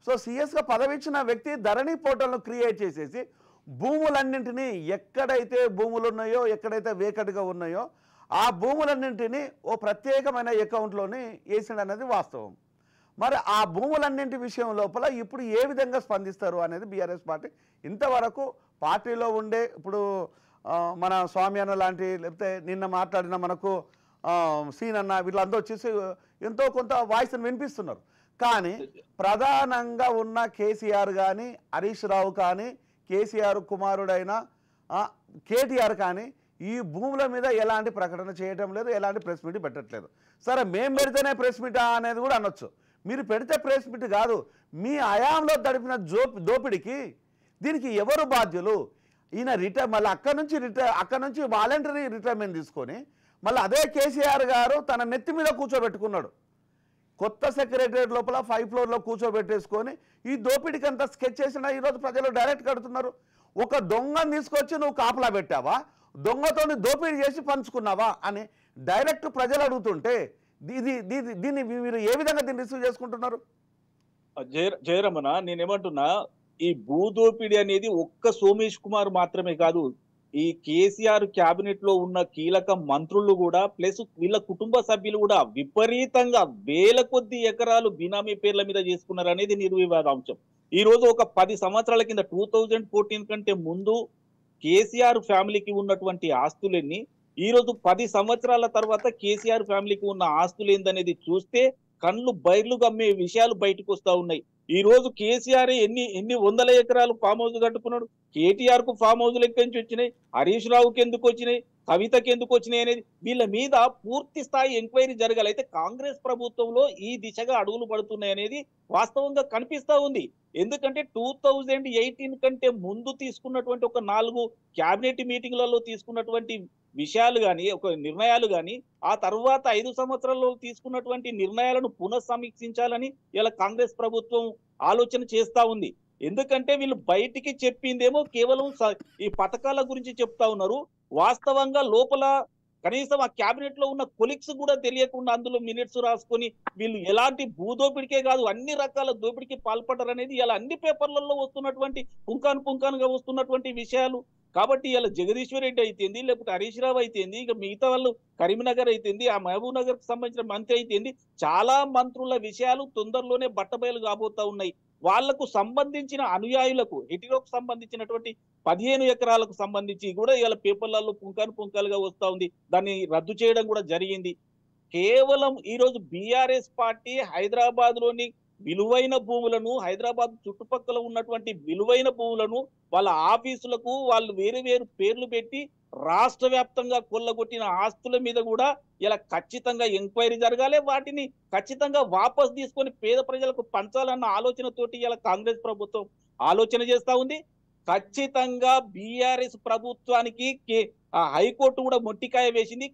సో సిఎస్గా పదవి ఇచ్చిన వ్యక్తి ధరణి పోర్టల్ను క్రియేట్ చేసేసి భూములన్నింటినీ ఎక్కడైతే భూములు ఉన్నాయో, ఎక్కడైతే వేకట్గా ఉన్నాయో ఆ భూములన్నింటినీ ఓ ప్రత్యేకమైన అకౌంట్లోని వేసిండు అనేది వాస్తవం. మరి ఆ భూములన్నింటి విషయం లోపల ఇప్పుడు ఏ విధంగా స్పందిస్తారు అనేది బీఆర్ఎస్ పార్టీ ఇంతవరకు పార్టీలో ఉండే, ఇప్పుడు మన స్వామి అన్న లాంటి, లేకపోతే నిన్న మాట్లాడిన మనకు సీన్ అన్న, వీళ్ళందరూ వచ్చేసి ఎంతో కొంత వాయిస్ని వినిపిస్తున్నారు. కానీ ప్రధానంగా ఉన్న కేసీఆర్ కానీ, హరీష్ రావు కానీ, కేసీఆర్ కుమారుడైన కేటీఆర్ కానీ ఈ భూముల మీద ఎలాంటి ప్రకటన చేయటం లేదు, ఎలాంటి ప్రెస్ మీట్ పెట్టట్లేదు. సరే మేము పెడితేనే ప్రెస్ మీటా అనేది కూడా అనొచ్చు. మీరు పెడితే ప్రెస్ మీట్ కాదు, మీ హయాంలో తడిపిన దోపిడికి దీనికి ఎవరు బాధ్యులు? ఈయన మళ్ళీ అక్కడ నుంచి వాలంటరీ రిటైర్మెంట్ తీసుకొని మళ్ళీ అదే కేసీఆర్ గారు తన నెత్తి మీద కూర్చోబెట్టుకున్నాడు. కొత్త సెక్రటరియట్ లోపల 5th ఫ్లోర్లో కూర్చోబెట్టేసుకొని ఈ దోపిడీకి అంతా స్కెచ్ చేసినా ఈరోజు ప్రజలు డైరెక్ట్ కడుతున్నారు. ఒక దొంగను తీసుకొచ్చి నువ్వు కాపలా పెట్టావా, దొంగతోని దోపిడీ చేసి పంచుకున్నావా అని డైరెక్ట్ ప్రజలు అడుగుతుంటే దీన్ని మీరు ఏ విధంగా దీన్ని రిసీవ్ చేసుకుంటున్నారు? జయరమణ, నేనేమంటున్నా, ఈ భూదోపిడి అనేది ఒక్క సోమేష్ కుమార్ మాత్రమే కాదు, ఈ కేసీఆర్ క్యాబినెట్ లో ఉన్న కీలక మంత్రులు కూడా ప్లస్ వీళ్ళ కుటుంబ సభ్యులు కూడా విపరీతంగా వేల కొద్ది ఎకరాలు బినామీ పేర్ల మీద చేసుకున్నారు అనేది నిర్వివాదాంశం. ఈ రోజు ఒక 10 సంవత్సరాల కింద 2014 కంటే ముందు కేసీఆర్ ఫ్యామిలీకి ఉన్నటువంటి ఆస్తులన్నీ ఈ రోజు 10 సంవత్సరాల తర్వాత కేసీఆర్ ఫ్యామిలీకి ఉన్న ఆస్తులు ఏందనేది చూస్తే కళ్ళు బయర్లు గమ్మే విషయాలు బయటకు వస్తా ఉన్నాయి. ఈ రోజు కేసీఆర్ ఎన్ని వందల ఎకరాలు ఫామ్ హౌస్ కట్టుకున్నాడు, కేటీఆర్ కు ఫామ్ హౌస్లు ఎక్కడి నుంచి వచ్చినాయి, హరీష్ రావుకి ఎందుకు వచ్చినాయి, కవితకి ఎందుకు వచ్చినాయి అనేది వీళ్ళ మీద పూర్తి స్థాయి ఎంక్వైరీ జరగాలి. అయితే కాంగ్రెస్ ప్రభుత్వంలో ఈ దిశగా అడుగులు పడుతున్నాయి అనేది వాస్తవంగా కనిపిస్తా ఉంది. ఎందుకంటే 2018 కంటే ముందు తీసుకున్నటువంటి ఒక 4 క్యాబినెట్ మీటింగ్లలో తీసుకున్నటువంటి విషయాలు కానీ, ఒక నిర్ణయాలు కానీ, ఆ తర్వాత 5 సంవత్సరాల్లో తీసుకున్నటువంటి నిర్ణయాలను పునఃసమీక్షించాలని ఇలా కాంగ్రెస్ ప్రభుత్వం ఆలోచన చేస్తా ఉంది. ఎందుకంటే వీళ్ళు బయటికి చెప్పిందేమో కేవలం ఈ పథకాల గురించి చెప్తా ఉన్నారు. వాస్తవంగా లోపల కనీసం ఆ క్యాబినెట్ లో ఉన్న కొలిక్స్ కూడా తెలియకుండా అందులో మినిట్స్ రాసుకొని వీళ్ళు ఎలాంటి భూదోపిడికే కాదు అన్ని రకాల దోపిడికి పాల్పడ్డారు అనేది ఇలా అన్ని పేపర్లలో వస్తున్నటువంటి పుంకానుగా వస్తున్నటువంటి విషయాలు. కాబట్టి ఇలా జగదీశ్వర్ రెడ్డి అయితేంది, లేకపోతే హరీష్ రావు అయితేంది, ఇక మిగతా వాళ్ళు కరీంనగర్ అయితేంది, ఆ మహబూబ్ నగర్ కు సంబంధించిన మంత్రి అయితేంది, చాలా మంత్రుల విషయాలు తొందరలోనే బట్టబయలు కాబోతా ఉన్నాయి. వాళ్లకు సంబంధించిన అనుయాయులకు హెటిరోకు సంబంధించినటువంటి 15 ఎకరాలకు సంబంధించి కూడా ఇలా పేపర్లలో పుంకాలుగా వస్తా ఉంది. దాన్ని రద్దు చేయడం కూడా జరిగింది. కేవలం ఈ రోజు బీఆర్ఎస్ పార్టీ హైదరాబాద్ లోని విలువైన భూములను, హైదరాబాద్ చుట్టుపక్కల ఉన్నటువంటి విలువైన భూములను వాళ్ళ ఆఫీసులకు వాళ్ళు వేరు పేర్లు పెట్టి రాష్ట్ర వ్యాప్తంగా కొల్లగొట్టిన ఆస్తుల మీద కూడా ఇలా ఖచ్చితంగా ఎంక్వైరీ జరగాలి. వాటిని ఖచ్చితంగా వాపస్ తీసుకొని పేద ప్రజలకు పంచాలన్న ఆలోచనతోటి ఇలా కాంగ్రెస్ ప్రభుత్వం ఆలోచన చేస్తా ఉంది. ఖచ్చితంగా బీఆర్ఎస్ ప్రభుత్వానికి హైకోర్టు కూడా మొట్టికాయ వేసింది.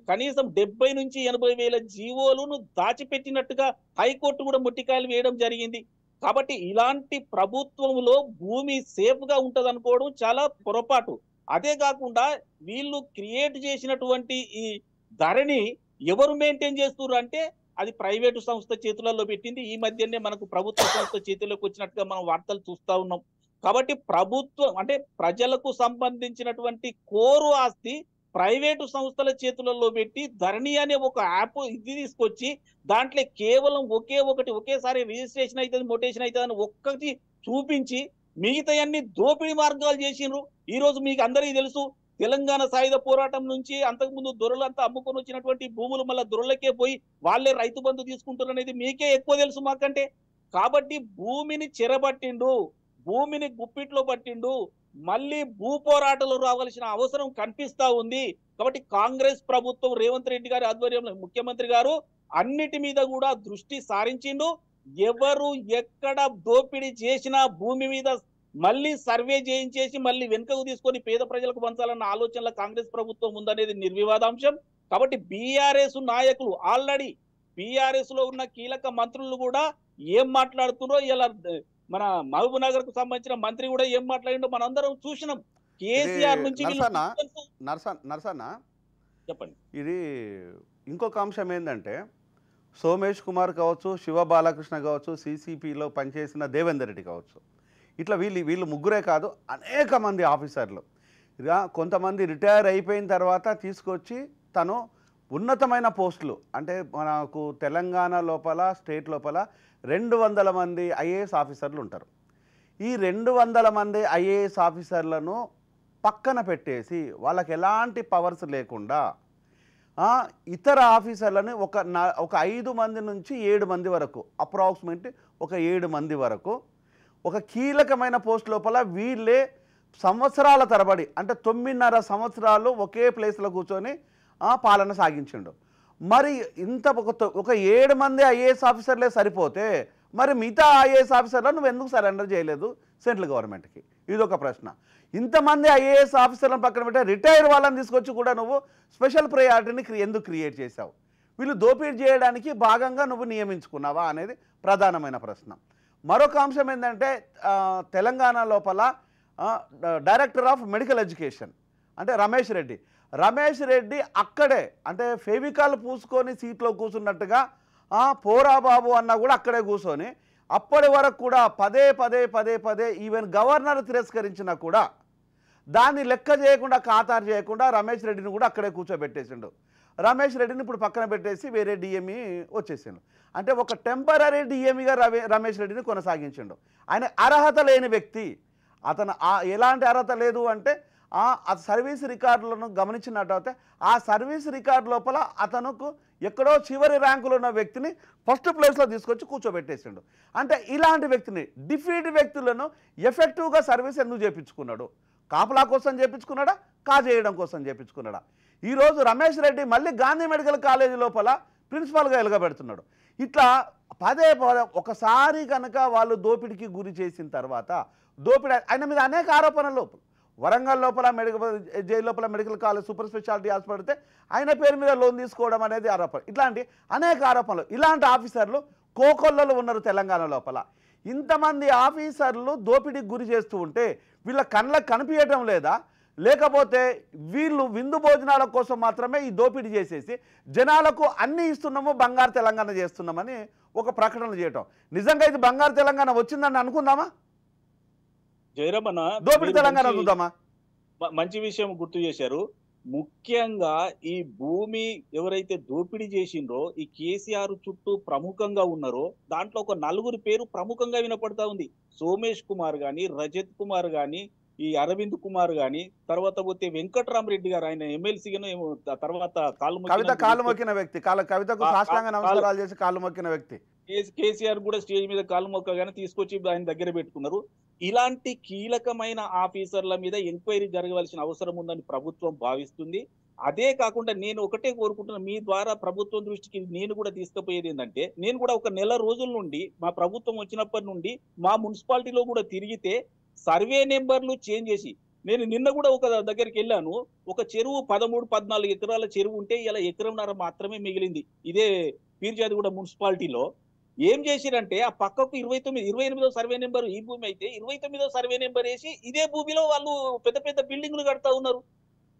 కనీసం 70 నుంచి 80 వేల జీవోలను దాచిపెట్టినట్టుగా హైకోర్టు కూడా మొట్టికాయలు వేయడం జరిగింది. కాబట్టి ఇలాంటి ప్రభుత్వంలో భూమి సేఫ్ గా ఉంటది అనుకోవడం చాలా పొరపాటు. అదే కాకుండా వీళ్ళు క్రియేట్ చేసినటువంటి ఈ ధరని ఎవరు మెయింటైన్ చేస్తున్నారు అంటే అది ప్రైవేటు సంస్థ చేతులలో పెట్టింది. ఈ మధ్యనే మనకు ప్రభుత్వ సంస్థ చేతుల్లోకి వచ్చినట్టుగా మనం వార్తలు చూస్తా ఉన్నాం. కాబట్టి ప్రభుత్వం అంటే ప్రజలకు సంబంధించినటువంటి కోరు ఆస్తి ప్రైవేటు సంస్థల చేతులలో పెట్టి ధరణి అనే ఒక యాప్ ఇది తీసుకొచ్చి దాంట్లో కేవలం ఒకేసారి రిజిస్ట్రేషన్ అవుతుంది, మొటేషన్ అవుతుంది అని ఒక్కటి చూపించి మిగతా అన్ని దోపిడీ మార్గాలు చేసిండ్రు. ఈ రోజు మీకు అందరికీ తెలుసు, తెలంగాణ సాయుధ పోరాటం నుంచి అంతకుముందు దొరలంతా అమ్ముకొని వచ్చినటువంటి భూములు మళ్ళీ దొరలకే పోయి వాళ్ళే రైతు బంధు తీసుకుంటారు అనేది మీకే ఎక్కువ తెలుసు మాకంటే. కాబట్టి భూమిని చెరబట్టిండు, భూమిని గుప్పిట్లో పట్టిండు, మళ్ళీ భూ పోరాటాలు రావాల్సిన అవసరం కనిపిస్తా ఉంది. కాబట్టి కాంగ్రెస్ ప్రభుత్వం రేవంత్ రెడ్డి గారి ఆధ్వర్యంలో ముఖ్యమంత్రి గారు అన్నిటి మీద కూడా దృష్టి సారించిండు. ఎవరు ఎక్కడ దోపిడీ చేసినా భూమి మీద మళ్ళీ సర్వే చేయించేసి మళ్ళీ వెనుకకు తీసుకొని పేద ప్రజలకు పంచాలన్న ఆలోచనలో కాంగ్రెస్ ప్రభుత్వం ఉందనేది నిర్వివాదాంశం. కాబట్టి బీఆర్ఎస్ నాయకులు ఆల్రెడీ బీఆర్ఎస్ లో ఉన్న కీలక మంత్రులు కూడా ఏం మాట్లాడుతున్నారో ఇలా మన మహబూబ్ నగర్ కు సంబంధించిన మంత్రి కూడా ఏం మాట్లాడిండో మనందరం చూసినాం. కేసీఆర్ నుంచి నరసన్న చెప్పండి. ఇది ఇంకొక అంశం ఏంటంటే సోమేష్ కుమార్ కావచ్చు, శివ బాలకృష్ణ కావచ్చు, సిసిపిలో పనిచేసిన దేవేందర్ రెడ్డి కావచ్చు, ఇట్లా వీళ్ళు ముగ్గురే కాదు అనేక మంది ఆఫీసర్లు కొంతమంది రిటైర్ అయిపోయిన తర్వాత తీసుకొచ్చి తను ఉన్నతమైన పోస్టులు అంటే మనకు తెలంగాణ లోపల స్టేట్ లోపల 200 మంది ఐఏఎస్ ఆఫీసర్లు ఉంటారు. ఈ 200 మంది ఐఏఎస్ ఆఫీసర్లను పక్కన పెట్టేసి వాళ్ళకి ఎలాంటి పవర్స్ లేకుండా ఇతర ఆఫీసర్లని ఒక 5 మంది నుంచి 7 మంది వరకు అప్రాక్సిమేట్ ఒక 7 మంది వరకు ఒక కీలకమైన పోస్ట్ లోపల వీళ్ళే సంవత్సరాల తరబడి అంటే 9.5 సంవత్సరాలు ఒకే ప్లేస్లో కూర్చొని పాలన సాగించిండు. మరి ఇంత ఒక 7 మంది ఐఏఎస్ ఆఫీసర్లే సరిపోతే మరి మిగతా ఐఏఎస్ ఆఫీసర్లను నువ్వు ఎందుకు సరెండర్ చేయలేదు సెంట్రల్ గవర్నమెంట్కి? ఇదొక ప్రశ్న. ఇంతమంది ఐఏఎస్ ఆఫీసర్లను పక్కన పెట్టే రిటైర్ వాళ్ళని తీసుకొచ్చి కూడా నువ్వు స్పెషల్ ప్రయారిటీని ఎందుకు క్రియేట్ చేశావు? వీళ్ళు దోపిడీ చేయడానికి భాగంగా నువ్వు నియమించుకున్నావా అనేది ప్రధానమైన ప్రశ్న. మరొక అంశం ఏంటంటే తెలంగాణ లోపల డైరెక్టర్ ఆఫ్ మెడికల్ ఎడ్యుకేషన్ అంటే రమేష్ రెడ్డి అక్కడే అంటే ఫెవికాల్ పూసుకొని సీట్లో కూర్చున్నట్టుగా పోరా బాబు అన్న కూడా అక్కడే కూర్చొని అప్పటి వరకు కూడా పదే ఈవెన్ గవర్నర్ తిరస్కరించినా కూడా దాన్ని లెక్క చేయకుండా ఖాతారు చేయకుండా రమేష్ రెడ్డిని కూడా అక్కడే కూర్చోబెట్టేసిండు. రమేష్ రెడ్డిని ఇప్పుడు పక్కన పెట్టేసి వేరే డిఎంఈ వచ్చేసిండు. అంటే ఒక టెంపరీ డిఎంఈగా రమేష్ రెడ్డిని కొనసాగించిండు. ఆయన అర్హత లేని వ్యక్తి. అతను ఎలాంటి అర్హత లేదు అంటే ఆ సర్వీస్ రికార్డులను గమనించినట్టయితే ఆ సర్వీస్ రికార్డు లోపల అతనుకు ఎక్కడో చివరి ర్యాంకులో ఉన్న వ్యక్తిని ఫస్ట్ ప్లేస్లో తీసుకొచ్చి కూర్చోబెట్టేసిండు. అంటే ఇలాంటి వ్యక్తిని డిఫీట్ వ్యక్తులను ఎఫెక్టివ్గా సర్వీస్ ఎందుకు చేయించుకున్నాడు? కాపలా కోసం చేయించుకున్నాడా, కాజేయడం కోసం చేయించుకున్నాడా? ఈరోజు రమేష్ రెడ్డి మళ్ళీ గాంధీ మెడికల్ కాలేజీ లోపల ప్రిన్సిపాల్గా ఎలగబెడుతున్నాడు. ఇట్లా పదే ఒకసారి కనుక వాళ్ళు దోపిడీకి గురి చేసిన తర్వాత ఆయన మీద అనేక ఆరోపణలు వరంగల్ లోపల జైలు లోపల medical college super speciality hospital అయితే ఆయన పేరు మీద లోన్ తీసుకోవడం అనేది ఆరోపణ. ఇట్లాంటి అనేక ఆరోపణలు. ఇలాంటి ఆఫీసర్లు కోకొల్లలు ఉన్నారు తెలంగాణ లోపల. ఇంతమంది ఆఫీసర్లు దోపిడీకి గురి చేస్తూ ఉంటే వీళ్ళ కళ్ళకు కనిపించడం లేదా, లేకపోతే వీళ్ళు విందు భోజనాల కోసం మాత్రమే ఈ దోపిడీ చేసేసి జనాలకు అన్నీ ఇస్తున్నాము బంగారు తెలంగాణ చేస్తున్నామని ఒక ప్రకటన చేయటం? నిజంగా ఇది బంగారు తెలంగాణ వచ్చిందని అనుకుందామా? జయరామన్న దోపిడీ తెలంగాణ చూద్దామా? మంచి విషయం గుర్తు చేశారు. ముఖ్యంగా ఈ భూమి ఎవరైతే దోపిడీ చేసిండ్రో ఈ కేసీఆర్ చుట్టూ ప్రముఖంగా ఉన్నారో దాంట్లో ఒక నలుగురు పేరు ప్రముఖంగా వినపడతా ఉంది. సోమేష్ కుమార్ గాని, రజత్ కుమార్ గాని, ఈ అరవింద్ కుమార్ గాని, తర్వాత పోతే వెంకట్రామరెడ్డి గారు, ఆయన ఎమ్మెల్సీగాను తర్వాత కాలు మొక్కిన వ్యక్తి, కవితకు సాష్టాంగ నమస్కారాలు చేసి కాలు మొక్కిన వ్యక్తి. కేసీఆర్ కూడా స్టేజ్ మీద కాలు మొక్కగానే తీసుకొచ్చి ఆయన దగ్గర పెట్టుకున్నారు. ఇలాంటి కీలకమైన ఆఫీసర్ల మీద ఎంక్వైరీ జరగవలసిన అవసరం ఉందని ప్రభుత్వం భావిస్తుంది. అదే కాకుండా నేను ఒకటే కోరుకుంటున్నా, మీ ద్వారా ప్రభుత్వం దృష్టికి నేను కూడా తీసుకుపోయేది ఏంటంటే, నేను కూడా ఒక నెల రోజుల నుండి మా ప్రభుత్వం వచ్చినప్పటి నుండి మా మున్సిపాలిటీలో కూడా తిరిగితే సర్వే నెంబర్లు చేంజ్ చేసి, నేను నిన్న కూడా ఒక దగ్గరికి వెళ్ళాను. ఒక చెరువు 13-14 ఎకరాల చెరువు ఉంటే ఇలా ఎకరంన్నర మాత్రమే మిగిలింది. ఇదే పీర్జాదిగూడ మున్సిపాలిటీలో ఏం చేసిరంటే ఆ పక్కకు 28వ సర్వే నెంబర్ ఈ భూమి అయితే 29వ సర్వే నెంబర్ వేసి ఇదే భూమిలో వాళ్ళు పెద్ద పెద్ద బిల్డింగ్లు కడతా ఉన్నారు.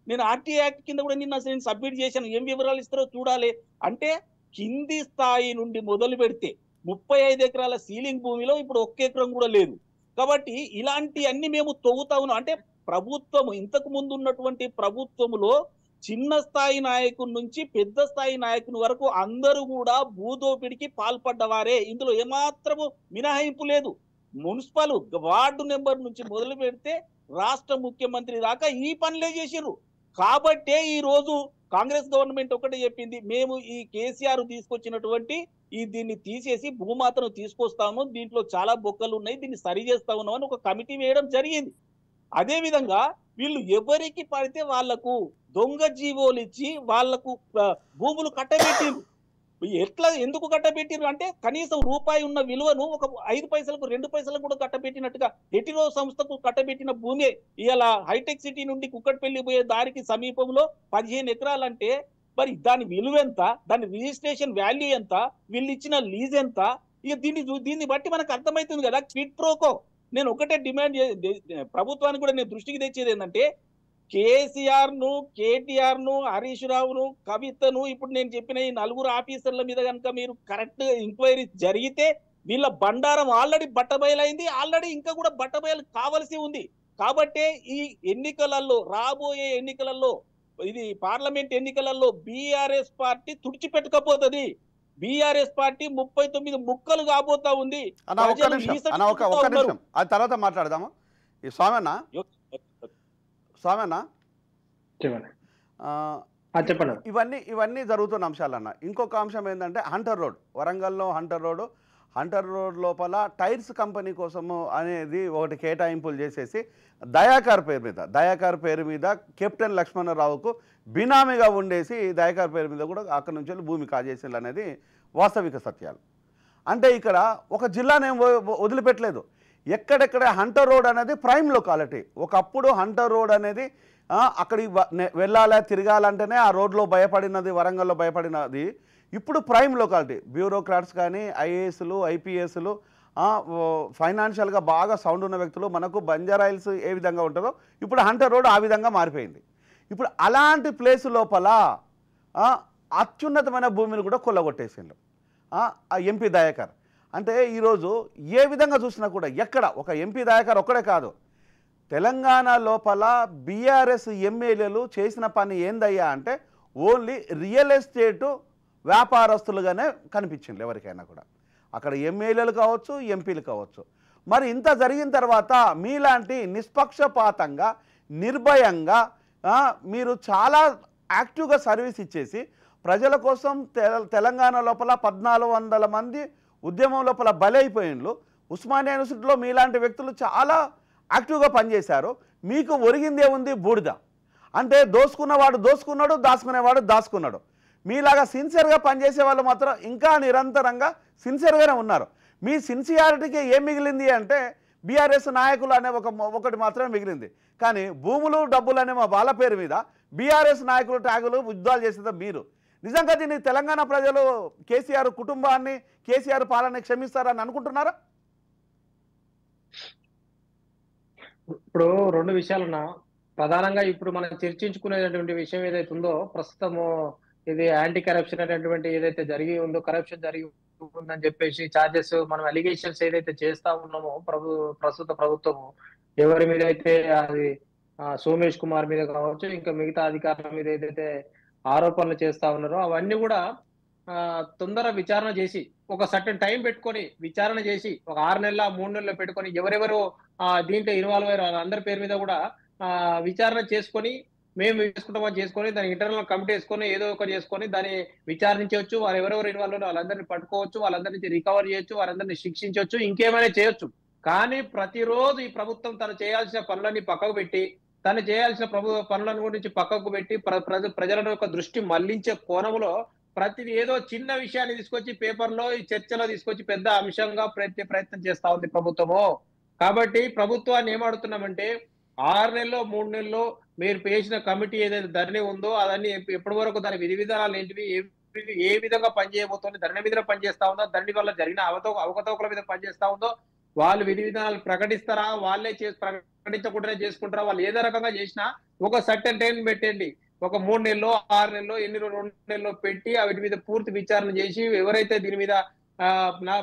నేను ఆర్టీఐ యాక్ట్ కింద కూడా నిన్న సబ్మిట్ చేశాను. ఏం వివరాలు ఇస్తారో చూడాలి. అంటే కింది స్థాయి నుండి మొదలు పెడితే 35 ఎకరాల సీలింగ్ భూమిలో ఇప్పుడు 1 ఎకరం కూడా లేదు. కాబట్టి ఇలాంటి అన్ని మేము తవ్వుతా ఉన్నాం. అంటే ప్రభుత్వం ఇంతకు ముందు ఉన్నటువంటి ప్రభుత్వములో చిన్న స్థాయి నాయకుడి నుంచి పెద్ద స్థాయి నాయకుని వరకు అందరూ కూడా భూదోపిడికి పాల్పడ్డవారే. ఇందులో ఏమాత్రము మినహాయింపు లేదు. మున్సిపల్ వార్డు నెంబర్ నుంచి మొదలు పెడితే రాష్ట్ర ముఖ్యమంత్రి దాకా ఈ పనులే చేసిర్రు. కాబట్టే ఈ రోజు కాంగ్రెస్ గవర్నమెంట్ ఒకటే చెప్పింది, మేము ఈ కేసీఆర్ తీసుకొచ్చినటువంటి దీన్ని తీసేసి భూమాతను తీసుకొస్తాము, దీంట్లో చాలా బొక్కలు ఉన్నాయి, దీన్ని సరి చేస్తా ఉన్నాం అని ఒక కమిటీ వేయడం జరిగింది. అదే విధంగా వీళ్ళు ఎవరికి పడితే వాళ్లకు దొంగ జీవోలు ఇచ్చి వాళ్లకు భూములు కట్టబెట్టిరు. ఎందుకు కట్టబెట్టిరు అంటే కనీసం రూపాయి ఉన్న విలువను ఒక 5 పైసలకు 2 పైసలకు కూడా కట్టబెట్టినట్టుగా హెటిరో సంస్థకు కట్టబెట్టిన భూమి ఇలా హైటెక్ సిటీ నుండి కుక్కట్పల్లి పోయే దారికి సమీపంలో 15 ఎకరాలంటే మరి దాని విలువ ఎంత, దాని రిజిస్ట్రేషన్ వాల్యూ ఎంత, వీళ్ళు ఇచ్చిన లీజ్ ఎంత? ఇక దీన్ని బట్టి మనకు అర్థమవుతుంది కదా క్విడ్ ప్రోకో. నేను ఒకటే డిమాండ్ ప్రభుత్వానికి కూడా నేను దృష్టికి తెచ్చేది ఏంటంటే, కేటీఆర్ ను హరీష్ రావును కవితను ఇప్పుడు నేను చెప్పిన ఈ 4 ఆఫీసర్ల మీద కనుక మీరు కరెక్ట్ ఎంక్వైరీ జరిగితే వీళ్ళ బండారం ఆల్రెడీ బట్టబయలైంది, ఆల్రెడీ ఇంకా కూడా బట్టబయలు కావాల్సి ఉంది. కాబట్టే ఈ ఎన్నికలలో రాబోయే ఎన్నికలలో ఇది పార్లమెంట్ ఎన్నికలలో బీఆర్ఎస్ పార్టీ తుడిచిపెట్టుకపోతుంది. బీఆర్ఎస్ పార్టీ 39 ముక్కలు కాబోతా ఉంది. ఒక్క నిమిషం అది తర్వాత మాట్లాడదాము. ఈ స్వామన్న చెప్పండి. ఇవన్నీ జరుగుతున్న అంశాలన్న. ఇంకొక అంశం ఏంటంటే హంటర్ రోడ్, వరంగల్లో హంటర్ రోడ్ లోపల టైర్స్ కంపెనీ కోసము అనేది ఒకటి కేటాయింపులు చేసేసి దయాకర్ పేరు మీద కెప్టెన్ లక్ష్మణరావుకు బినామీగా ఉండేసి దయాకర్ పేరు మీద కూడా అక్కడి నుంచి భూమి కాజేసేలు అనేది వాస్తవిక సత్యాలు. అంటే ఇక్కడ ఒక జిల్లానేం వదిలిపెట్టలేదు. ఎక్కడెక్కడ హంటర్ రోడ్ అనేది ప్రైమ్ లొకాలిటీ. ఒకప్పుడు హంటర్ రోడ్ అనేది అక్కడికి వెళ్ళాలా తిరగాలంటేనే ఆ రోడ్లో భయపడినది, వరంగల్లో భయపడినది. ఇప్పుడు ప్రైమ్ లొకాలిటీ బ్యూరోక్రాట్స్ కానీ ఐఏఎస్లు ఐపీఎస్లు ఫైనాన్షియల్గా బాగా సౌండ్ ఉన్న వ్యక్తులు మనకు బంజారా హిల్స్ ఏ విధంగా ఉంటుందో ఇప్పుడు హంటర్ రోడ్ ఆ విధంగా మారిపోయింది. ఇప్పుడు అలాంటి ప్లేస్ లోపల అత్యున్నతమైన భూమిని కూడా కొల్లగొట్టేసిండ్రు ఆ ఎంపీ దయాకర్. అంటే ఈరోజు ఏ విధంగా చూసినా కూడా ఎక్కడ ఒక ఎంపీ దయాకర్ ఒక్కడే కాదు, తెలంగాణ లోపల బీఆర్ఎస్ ఎమ్మెల్యేలు చేసిన పని ఏందయ్యా అంటే ఓన్లీ రియల్ ఎస్టేటు వ్యాపారస్తులుగానే కనిపించింది ఎవరికైనా కూడా, అక్కడ ఎమ్మెల్యేలు కావచ్చు ఎంపీలు కావచ్చు. మరి ఇంత జరిగిన తర్వాత మీలాంటి నిష్పక్షపాతంగా నిర్భయంగా మీరు చాలా యాక్టివ్గా సర్వీస్ ఇచ్చేసి ప్రజల కోసం తెలంగాణ లోపల 1400 మంది ఉద్యమం లోపల బలైపోయిండ్లు. ఉస్మానియా యూనివర్సిటీలో మీలాంటి వ్యక్తులు చాలా యాక్టివ్గా పనిచేశారు. మీకు ఒరిగిందే ఉంది బూడిద. అంటే దోసుకున్నవాడు దోసుకున్నాడు, దాచుకునేవాడు దాచుకున్నాడు. మీలాగా సిన్సియర్గా పనిచేసే వాళ్ళు మాత్రం ఇంకా నిరంతరంగా సిన్సియర్గానే ఉన్నారు. మీ సిన్సియారిటీకి ఏం మిగిలింది అంటే బీఆర్ఎస్ నాయకులు అనే ఒకటి మాత్రమే మిగిలింది. కానీ భూములు డబ్బులు అనే మా వాళ్ళ పేరు మీద బీఆర్ఎస్ నాయకులు ట్యాగులు యుద్ధాలు చేసేది మీరు. నిజంగా దీన్ని తెలంగాణ ప్రజలు కేసీఆర్ కుటుంబాన్ని కేసీఆర్ పాలన క్షమిస్తారని అనుకుంటున్నారా? ఇప్పుడు రెండు విషయాలున్నా ప్రధానంగా ఇప్పుడు మనం చర్చించుకునేటువంటి విషయం ఏదైతే ఉందో ప్రస్తుతము ఇది యాంటీ కరప్షన్ అనేటువంటి ఏదైతే జరిగి ఉందో కరప్షన్ జరిగి ఉందని చెప్పేసి చార్జెస్ మనం అలిగేషన్స్ ఏదైతే చేస్తా ఉన్నామో ప్రస్తుత ప్రభుత్వము ఎవరి మీద అయితే అది సోమేష్ కుమార్ మీద కావచ్చు ఇంకా మిగతా అధికారుల మీద ఏదైతే ఆరోపణలు చేస్తా ఉన్నారో అవన్నీ కూడా తొందర విచారణ చేసి ఒక సర్టన్ టైం పెట్టుకొని విచారణ చేసి ఒక 6 నెలల 3 నెలలు పెట్టుకొని ఎవరెవరు దీంట్లో ఇన్వాల్వ్ అయ్యారు అందరి పేరు మీద కూడా విచారణ చేసుకొని మేము చేసుకుంటామని చేసుకొని దాని ఇంటర్నల్ కమిటీ వేసుకొని ఏదో ఒకటి చేసుకొని దాన్ని విచారించవచ్చు. వారు ఎవరెవరు ఇన్వాల్వ్ ఉన్నారో వాళ్ళందరినీ పట్టుకోవచ్చు, వాళ్ళందరి నుంచి రికవర్ చేయొచ్చు, వారందరినీ శిక్షించవచ్చు, ఇంకేమైనా చేయొచ్చు. కానీ ప్రతిరోజు ఈ ప్రభుత్వం తను చేయాల్సిన పనులన్నీ పక్కకు పెట్టి తను చేయాల్సిన పనులను గురించి పక్కకు పెట్టి ప్రజల యొక్క దృష్టి మళ్లించే కోణంలో ప్రతిది ఏదో చిన్న విషయాన్ని తీసుకొచ్చి పేపర్లో ఈ చర్చలో తీసుకొచ్చి పెద్ద అంశంగా ప్రయత్నం చేస్తా ఉంది ప్రభుత్వము. కాబట్టి ప్రభుత్వాన్ని ఏమాడుతున్నామంటే 6 నెలల్లో 3 నెలల్లో మీరు వేసిన కమిటీ ఏదైతే ధరణి ఉందో అదన్నీ ఎప్పటి వరకు దాని విధి విధానాలు ఏంటివి ఏ విధంగా పనిచేయబోతోంది, ధరణి మీద పనిచేస్తా ఉందో, ధరణి వల్ల జరిగిన అవకతవకల మీద పనిచేస్తా ఉందో, వాళ్ళు విధి విధానాలు ప్రకటిస్తారా, వాళ్ళే ప్రకటించకుండానే చేసుకుంటారా, వాళ్ళు ఏదో రకంగా చేసినా ఒక సర్టెన్ టైం పెట్టండి. ఒక 3 నెలలో 6 నెలలో 2 నెలలో పెట్టి వీటి మీద పూర్తి విచారణ చేసి ఎవరైతే దీని మీద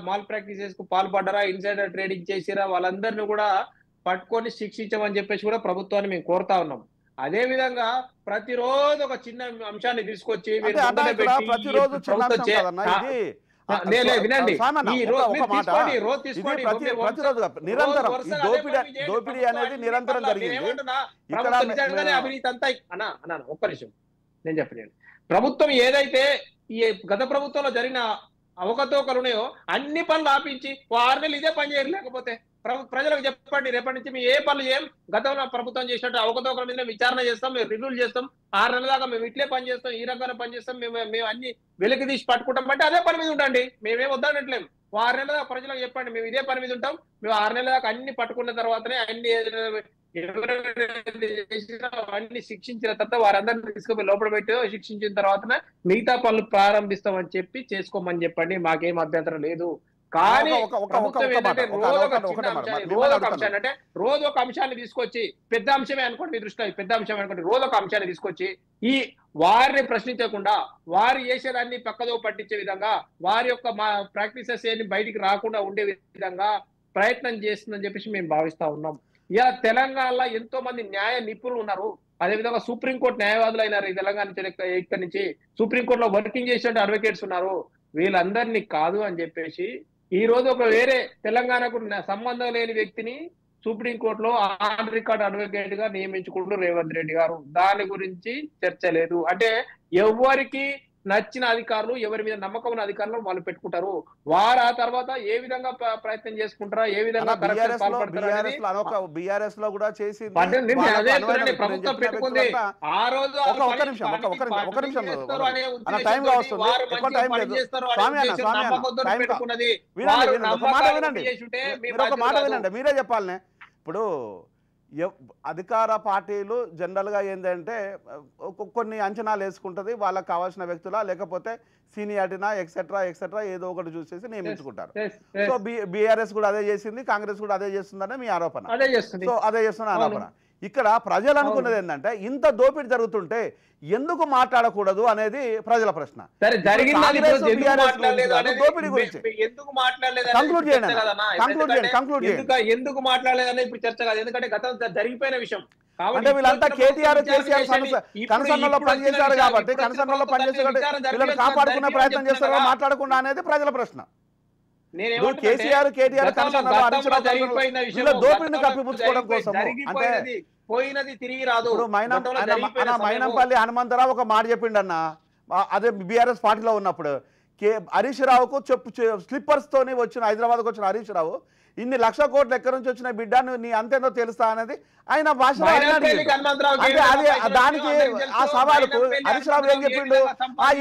మాల్ ప్రాక్టీసెస్ కు పాల్పడ్డారా, ఇన్సైడర్ ట్రేడింగ్ చేసిరా వాళ్ళందరినీ కూడా పట్టుకొని శిక్షించమని చెప్పేసి కూడా ప్రభుత్వాన్ని మేము కోరుతా ఉన్నాం. అదే విధంగా ప్రతిరోజు ఒక చిన్న అంశాన్ని తీసుకొచ్చి వినండి అవినీతి అంతా ఒక్క నిమిషం నేను చెప్పలేను. ప్రభుత్వం ఏదైతే ఈ గత ప్రభుత్వంలో జరిగిన అవకతవకలు ఉన్నాయో అన్ని పనులు ఆపించి 6 నెలలు ఇదే పని చేయరు. లేకపోతే ప్రజలకు చెప్పండి రేపటి నుంచి మేము ఏ పనులు చేయం, గతంలో ప్రభుత్వం చేసినట్టు అవకతవకల మీద విచారణ చేస్తాం, మేము రివ్యూలు చేస్తాం, 6 నెలల దాకా మేము ఇట్లే పని చేస్తాం, ఈ రకంగా పని చేస్తాం, మేము అన్ని వెలికి తీసి పట్టుకుంటాం అంటే అదే పని మీద ఉండండి. మేమేం వద్దనట్లేము. 6 నెలల దాకా ప్రజలకు చెప్పండి మేము ఇదే పని మీద ఉంటాం, మేము 6 నెలల దాకా అన్ని పట్టుకున్న తర్వాతనే అన్ని అన్ని శిక్షించిన తర్వాత వారందరినీ తీసుకుపోయి లోపల పెట్టి శిక్షించిన తర్వాతనే మిగతా పనులు ప్రారంభిస్తామని చెప్పి చేసుకోమని చెప్పండి, మాకేం అభ్యంతరం లేదు. కానీ రోజు ఒక అంశాన్ని తీసుకొచ్చి పెద్ద అంశమే అనుకోండి, మీ దృష్టిలో పెద్ద అంశమే అనుకోండి, రోజు ఒక అంశాన్ని తీసుకొచ్చి ఈ వారిని ప్రశ్నించకుండా వారు చేసేదాన్ని పక్కదో పట్టించే విధంగా వారి యొక్క ప్రాక్టీసెస్ ఏమి బయటికి రాకుండా ఉండే విధంగా ప్రయత్నం చేస్తుందని చెప్పేసి మేము భావిస్తా ఉన్నాం. ఇలా తెలంగాణలో ఎంతో మంది న్యాయ నిపుణులు ఉన్నారు. అదేవిధంగా సుప్రీంకోర్టు న్యాయవాదులు అయినారు ఈ తెలంగాణ ఇక్కడి నుంచి. సుప్రీంకోర్టులో వర్కింగ్ చేసే అడ్వకేట్స్ ఉన్నారు. వీళ్ళందరినీ కాదు అని చెప్పేసి ఈ రోజు ఒక వేరే తెలంగాణకు సంబంధం లేని వ్యక్తిని సుప్రీంకోర్టులో ఆన్ రికార్డ్ అడ్వకేట్ గా నియమించుకుంటూ రేవంత్ రెడ్డి గారు. దాని గురించి చర్చ లేదు. అంటే ఎవరికి నచ్చిన అధికారులు ఎవరి మీద నమ్మకం ఉన్న అధికారులు వాళ్ళు పెట్టుకుంటారు. వారు ఆ తర్వాత ఏ విధంగా ప్రయత్నం చేసుకుంటారా, ఏ విధంగా బీఆర్ఎస్ లో కూడా చేసి ప్రభుత్వం పెట్టుకుంది. ఆ రోజు మీరే చెప్పాలనే. ఇప్పుడు అధికార పార్టీలు జనరల్గా ఏంటంటే కొన్ని అంచనాలు వేసుకుంటుంది, వాళ్ళకి కావాల్సిన వ్యక్తుల లేకపోతే సీనియారిటీనా ఎక్సెట్రా ఏదో ఒకటి చూసేసి నియమించుకుంటారు. సో బీఆర్ఎస్ కూడా అదే చేసింది, కాంగ్రెస్ కూడా అదే చేస్తుందనే మీ ఆరోపణ. సో అదే చేస్తున్న ఆరోపణ. ఇక్కడ ప్రజలు అనుకున్నది ఏంటంటే ఇంత దోపిడీ జరుగుతుంటే ఎందుకు మాట్లాడకూడదు అనేది ప్రజల ప్రశ్న. దోపిడీ గురించి కంక్లూడ్ చేయండి. ఎందుకు మాట్లాడలేదని ఇప్పుడు చర్చ కాదు, ఎందుకంటే గతం జరిగిపోయిన విషయం. అంటే వీళ్ళంతా కేటీఆర్ కేసీఆర్ కన్సర్న్లో పనిచేశారు కాబట్టి కన్సర్న్లో పనిచేసే వీళ్ళని కాపాడుకునే ప్రయత్నం చేస్తారో మాట్లాడకుండా అనేది ప్రజల ప్రశ్న. కేసీఆర్ కేటీఆర్ దోపిడిని కప్పిపుచ్చుకోవడం కోసం అంటే పోయినది తిరిగి రాదు. మైనంపల్లి హనుమంతరావు ఒక మాట చెప్పిండన్న, అదే బీఆర్ఎస్ పార్టీలో ఉన్నప్పుడు హరీష్ రావుకు స్లిప్పర్స్ తోని వచ్చిన హైదరాబాద్కు వచ్చిన హరీష్ రావు ఇన్ని లక్షల కోట్లు ఎక్కడి నుంచి వచ్చిన బిడ్డ నీ అంతేందో తెలుస్తా అనేది ఆయన భాషలో దానికి ఆ సవాలుకు హరీష్ రావు ఏం చెప్పిండు,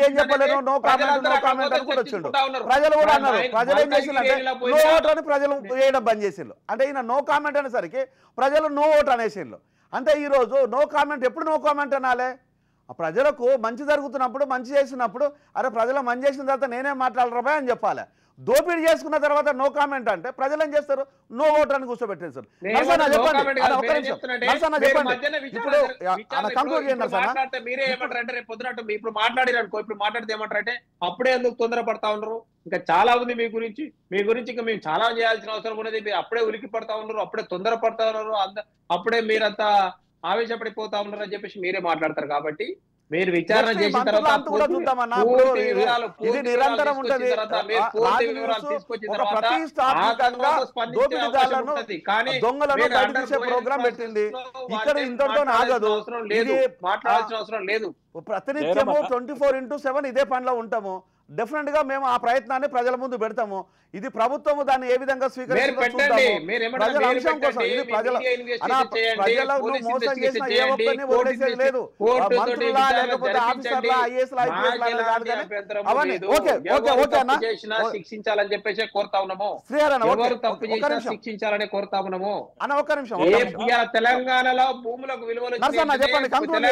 ఏం చెప్పలేను, నో కామెంట్ అని కూడా వచ్చిండు. ప్రజలు కూడా అన్నారు, ప్రజలు ఏం చేసిందంటే నో ఓట్ అని ప్రజలు వేయడం బంద్ చేసిండ్రు. అంటే ఈయన నో కామెంట్ అనేసరికి ప్రజలు నో ఓట్ అనేసిండ్రు. అంటే ఈరోజు నో కామెంట్ ఎప్పుడు నో కామెంట్ అనాలే? ప్రజలకు మంచి జరుగుతున్నప్పుడు మంచి చేసినప్పుడు అరే ప్రజలు మంచి చేసిన తర్వాత నేనే మాట్లాడరా అని చెప్పాలి. దోపిడీ చేసుకున్న తర్వాత నో కామెంట్ అంటే ప్రజలు ఏం చేస్తారు, నో ఓటర్ అని కూర్చోబెట్టారు. సార్ ఇప్పుడు కంక్లూడ్ చేయండి సార్. మీరే ఏమంటారంటే రేపు పొద్దునట్టు ఇప్పుడు మాట్లాడిరనుకో, ఇప్పుడు మాట్లాడితే ఏమంటారంటే అప్పుడే ఎందుకు తొందరపడతా ఉన్నారు, ఇంకా చాలా ఉంది మీ గురించి ఇంకా మేము చాలా చేయాల్సిన అవసరం ఉన్నది, మీరు అప్పుడే ఉలికి పడతా ఉన్నారు, అప్పుడే తొందర పడతా ఉన్నారు, అప్పుడే మీరంతా ఆవేశపడిపోతా ఉన్నారు అని చెప్పేసి మీరే మాట్లాడతారు. కాబట్టి మీరు విచారణ చేసిన తర్వాత ఇది నిరంతరం ఉంటది. ప్రతిష్టాత్మకంగా దోపిడీదారులను దొంగలను బయట తీసే ప్రోగ్రాం పెట్టింది. ఇక్కడ ఇంతటితో ఆగదు. ఇది మాట్లాడాల్సిన అవసరం లేదు. ప్రతినిత్యము 24/7 ఇదే పనిలో ఉంటాము. డెఫినెట్ గా మేము ఆ ప్రయత్నాన్ని ప్రజల ముందు పెడతాము. ఇది ప్రభుత్వము దాన్ని ఏ విధంగా స్వీకరిస్తుందో ప్రజల అంశం కోసం. ఇది ప్రజలను మోసం చేసిన ఏ ఒక్కరిని వదిలేసేది లేదు. మంత్రులా లేకపోతే ఆఫీసర్లా ఐఏఎస్ ఐపీఎస్ కాదు కానీ అవన్నీ ఓకే అన్న శిక్షించాలని చెప్పేసి కోరుతా ఉన్నాము. ఎవరు తప్పు చేసినా శిక్షించాలని కోరుతా ఉన్నాము అన్న. ఒక్క నిమిషం. తెలంగాణలో భూములకు విలువలు చెప్పండి, కంక్లూడ్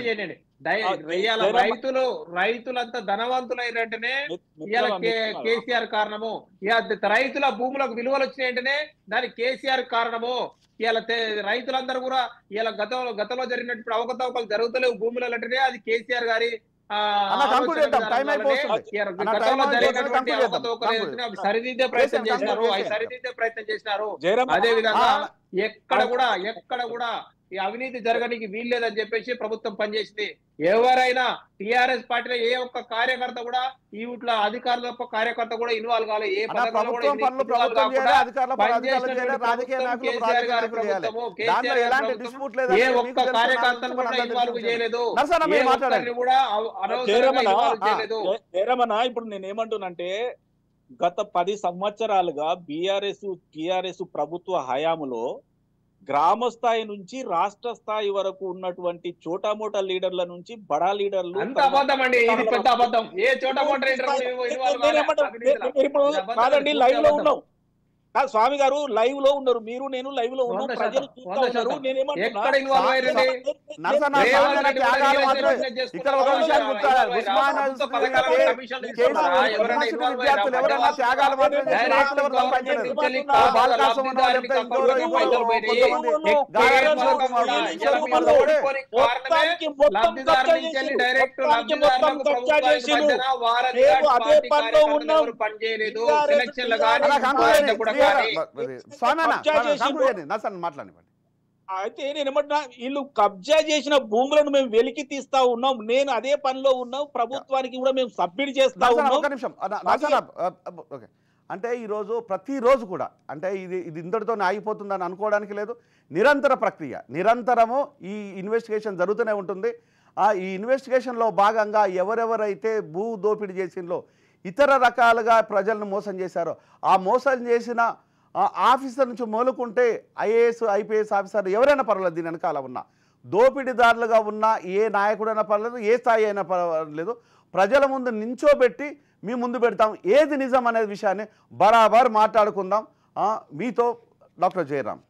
చేయండి. రైతులంతా ధనవంతులైనట్టునే ఇవాళ కేసీఆర్ కారణము. రైతుల భూములకు విలువలు వచ్చినాయంటేనే దానికి కేసీఆర్ కారణము. ఇవాళ రైతులందరూ కూడా ఇవాళ గతంలో జరిగినప్పుడు అవకతవకలు జరుగుతలేవు భూములలో అంటేనే అది కేసీఆర్ గారి సరిదిద్దే ప్రయత్నం చేసినారు. అదే విధంగా ఎక్కడ కూడా ఈ అవినీతి జరగడానికి వీల్లేదని చెప్పేసి ప్రభుత్వం పనిచేసింది. ఎవరైనా టిఆర్ఎస్ పార్టీలో ఏ ఒక్క కార్యకర్త కూడా ఈ ఊట్ల అధికారుల కార్యకర్త కూడా ఇన్వాల్వ్ కాలే. ఏ పథకాలు కూడా ఏ ఒక్క కార్యకర్తను కూడా ఇన్వాల్వ్ చేయలేదు. ఇప్పుడు నేనేమంటున్నానంటే గత 10 సంవత్సరాలుగా టిఆర్ఎస్ ప్రభుత్వ హయాములో గ్రామ స్థాయి నుంచి రాష్ట్ర స్థాయి వరకు ఉన్నటువంటి చోటామోటా లీడర్ల నుంచి బడా లీడర్లు కాదండి. లైవ్ లో ఉన్నాం స్వామి గారు, లైవ్ లో ఉన్నారు, మీరు నేను లైవ్ లో ఉన్నాం, ప్రజలు చూస్తా ఉన్నారు. అయితే నేనేమంటున్నా, వీళ్ళు కబ్జా చేసిన భూములను మేము వెలికి తీస్తా ఉన్నాం. నేను అదే పనిలో ఉన్నాం, ప్రభుత్వానికి కూడా మేము సబ్మిట్ చేస్తా ఉన్నాం. అంటే ఈరోజు ప్రతిరోజు కూడా అంటే ఇది ఇంతటితో ఆగిపోతుందని అనుకోవడానికి లేదు. నిరంతర ప్రక్రియ, నిరంతరము ఈ ఇన్వెస్టిగేషన్ జరుగుతూనే ఉంటుంది. ఈ ఇన్వెస్టిగేషన్లో భాగంగా ఎవరెవరైతే భూ దోపిడీ చేసిందో, ఇతర రకాలుగా ప్రజలను మోసం చేశారో, ఆ మోసం చేసిన ఆఫీసర్ నుంచి మొదలుకుంటే ఐఏఎస్ ఐపీఎస్ ఆఫీసర్ ఎవరైనా పర్వాలేదు, దీని వెనకాల ఉన్న దోపిడీదారులుగా ఉన్న ఏ నాయకుడైనా పర్లేదు, ఏ స్థాయి అయినా పర్వాలేదు, ప్రజల ముందు నించోబెట్టి మీ ముందు పెడతాం. ఏది నిజం అనే విషయాన్ని బరాబర్ మాట్లాడుకుందాం. మీతో డాక్టర్ జయరాం.